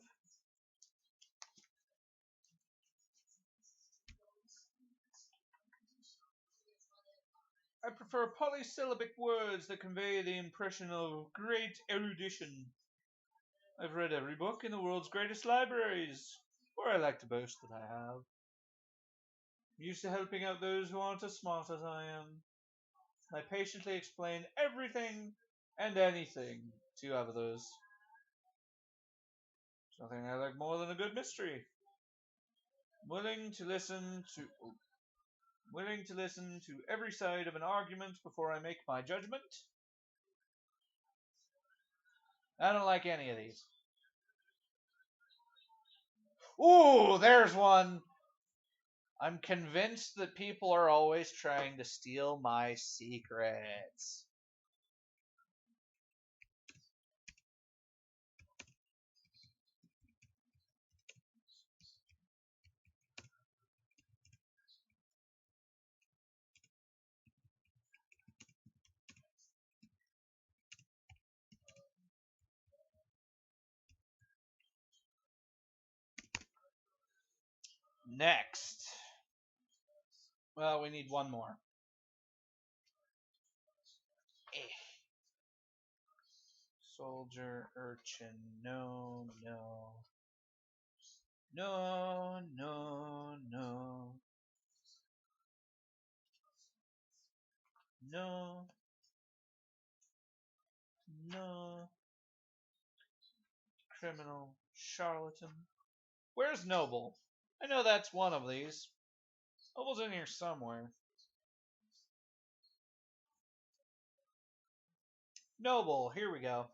I prefer polysyllabic words that convey the impression of great erudition. I've read every book in the world's greatest libraries, or I like to boast that I have. I'm used to helping out those who aren't as smart as I am. I patiently explain everything and anything to others. There's nothing I like more than a good mystery. Willing to listen to willing to listen to every side of an argument before I make my judgment. I don't like any of these. Ooh, there's one. I'm convinced that people are always trying to steal my secrets. Next. Well, we need one more. Soldier, urchin, no, no. No, no, no. No. No. Criminal, charlatan. Where's Noble? I know that's one of these. Noble's in here somewhere. Noble, here we go.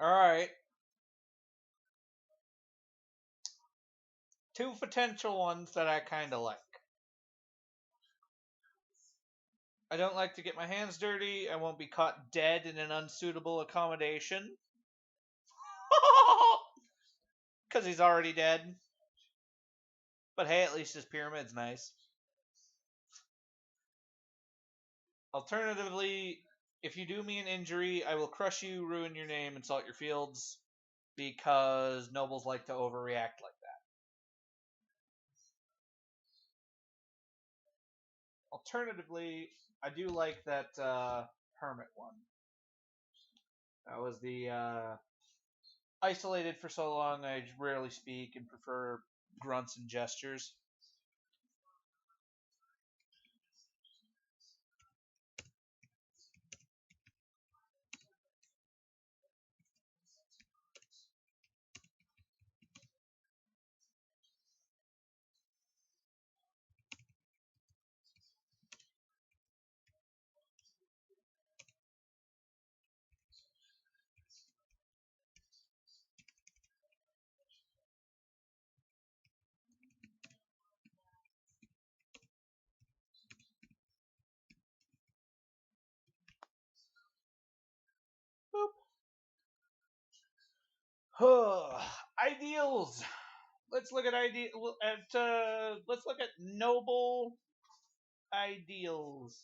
Alright. Two potential ones that I kinda like. I don't like to get my hands dirty. I won't be caught dead in an unsuitable accommodation. Because he's already dead. But hey, at least his pyramid's nice. Alternatively, if you do me an injury, I will crush you, ruin your name, and salt your fields, because nobles like to overreact like that. Alternatively, I do like that hermit one. That was the isolated for so long I rarely speak and prefer grunts and gestures. Ideals. Let's look at let's look at noble ideals.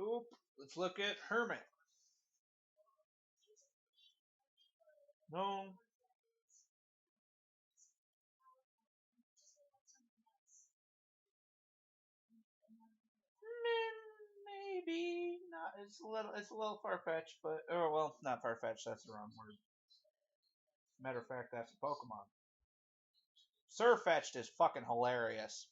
Oop. Let's look at hermit. No. Maybe not. It's a little far fetched, but well, not far fetched. That's the wrong word. Matter of fact, that's a Pokemon. Surfetched is fucking hilarious.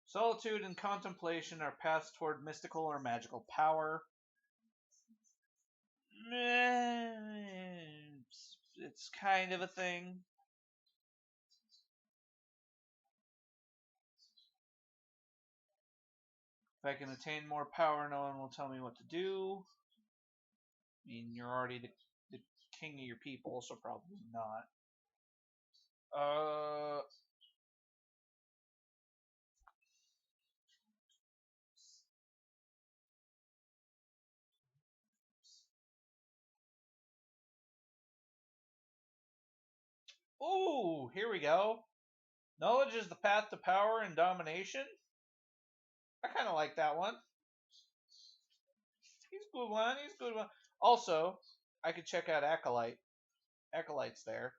Solitude and contemplation are paths toward mystical or magical power. It's kind of a thing. If I can attain more power, no one will tell me what to do. I mean, you're already the king of your people, so probably not. Uh, ooh, here we go. Knowledge is the path to power and domination. I kind of like that one. He's a good one. He's a good one. Also, I could check out Acolyte. Acolyte's there.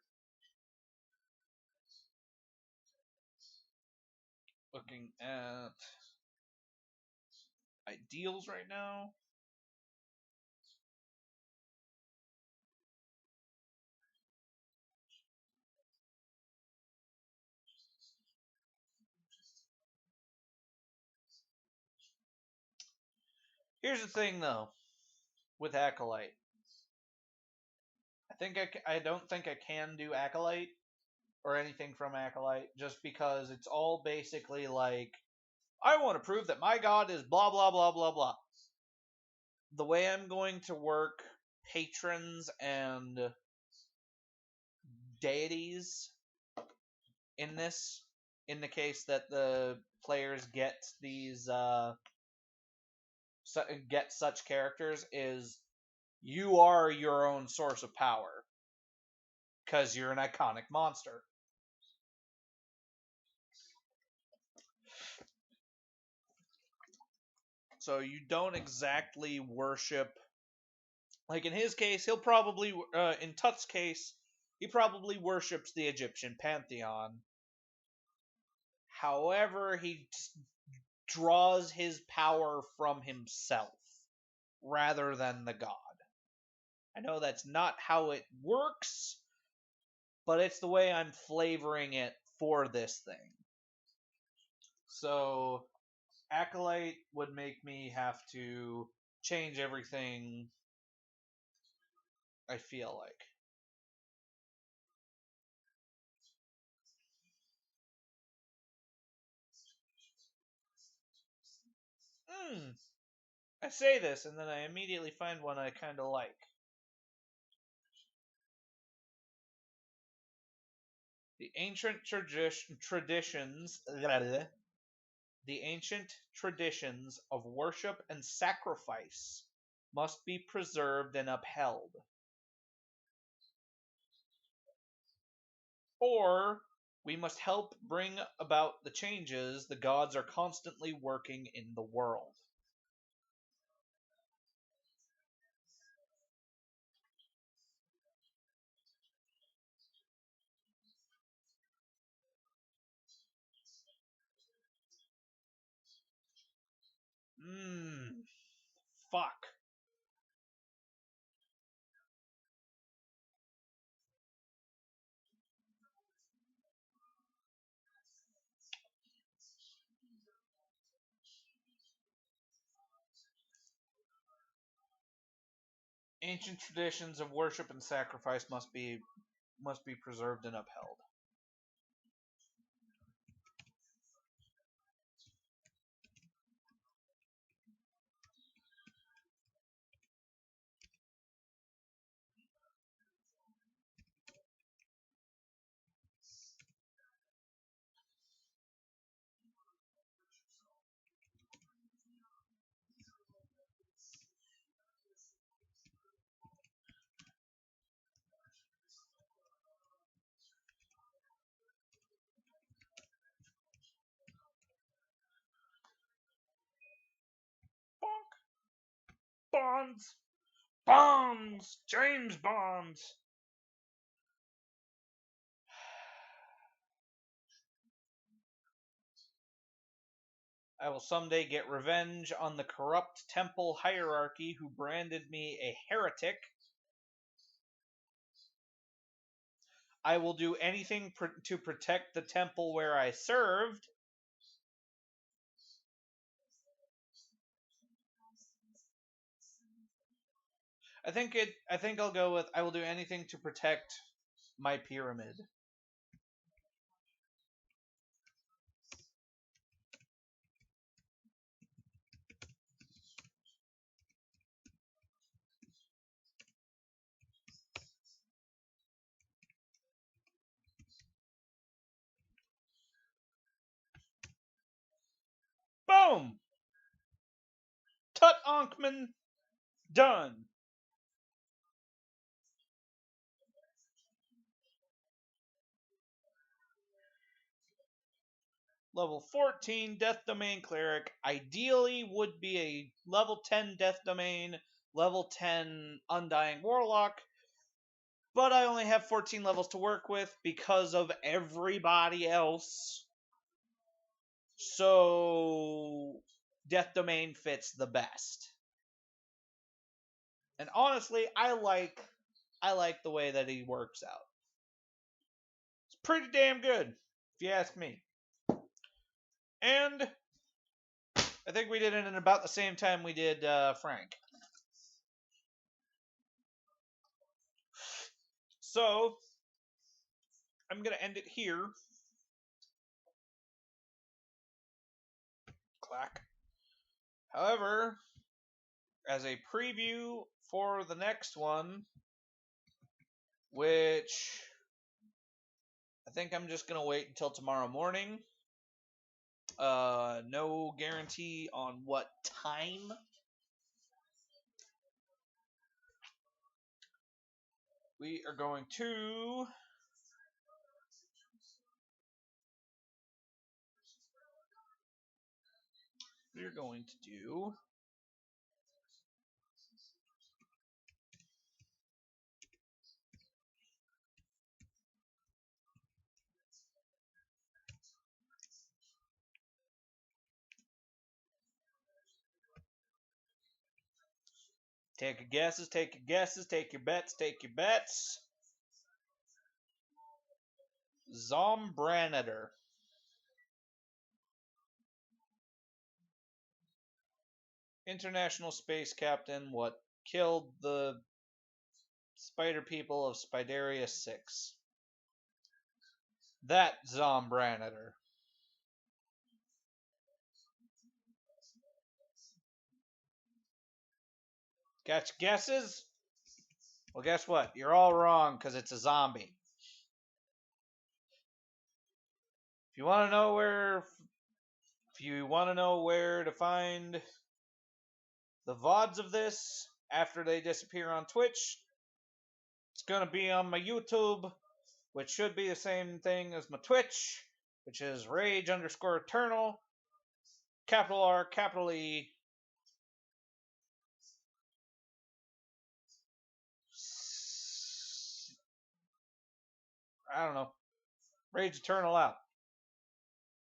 Looking at ideals right now. Here's the thing, though, with Acolyte. I don't think I can do Acolyte or anything from Acolyte just because it's all basically like I want to prove that my god is blah blah blah blah blah. The way I'm going to work patrons and deities in this, in the case that the players get these get such characters, is you are your own source of power because you're an iconic monster. So you don't exactly worship. Like in his case, he'll probably, in Tut's case, he probably worships the Egyptian pantheon. However, he draws his power from himself rather than the god. I know that's not how it works, but it's the way I'm flavoring it for this thing. So, Acolyte would make me have to change everything, I feel like. I say this, and then I immediately find one I kind of like. The ancient traditions. The ancient traditions of worship and sacrifice must be preserved and upheld. Or we must help bring about the changes the gods are constantly working in the world. Mmm. Fuck. Ancient traditions of worship and sacrifice must be preserved and upheld. Bonds! Bonds! James Bonds! I will someday get revenge on the corrupt temple hierarchy who branded me a heretic. I will do anything to protect the temple where I served. I think I'll go with I will do anything to protect my pyramid. Boom! Tut Onkman, done. Level 14 Death Domain Cleric. Ideally would be a level 10 Death Domain, level 10 Undying Warlock, but I only have 14 levels to work with because of everybody else. So Death Domain fits the best. And honestly, I like the way that he works out. It's pretty damn good, if you ask me. And I think we did it in about the same time we did Frank. So, I'm going to end it here. Clack. However, as a preview for the next one, which I think I'm just going to wait until tomorrow morning. No guarantee on what time. We are going to do take your guesses, take your guesses, take your bets, take your bets. Zombranator. International space captain, what killed the spider people of Spideria 6. That Zombranator. Got your guesses? Well, guess what? You're all wrong because it's a zombie. If you want to know where to find the VODs of this after they disappear on Twitch, it's going to be on my YouTube, which should be the same thing as my Twitch, which is Rage_Eternal, capital R, capital E. I don't know. Rage Eternal out.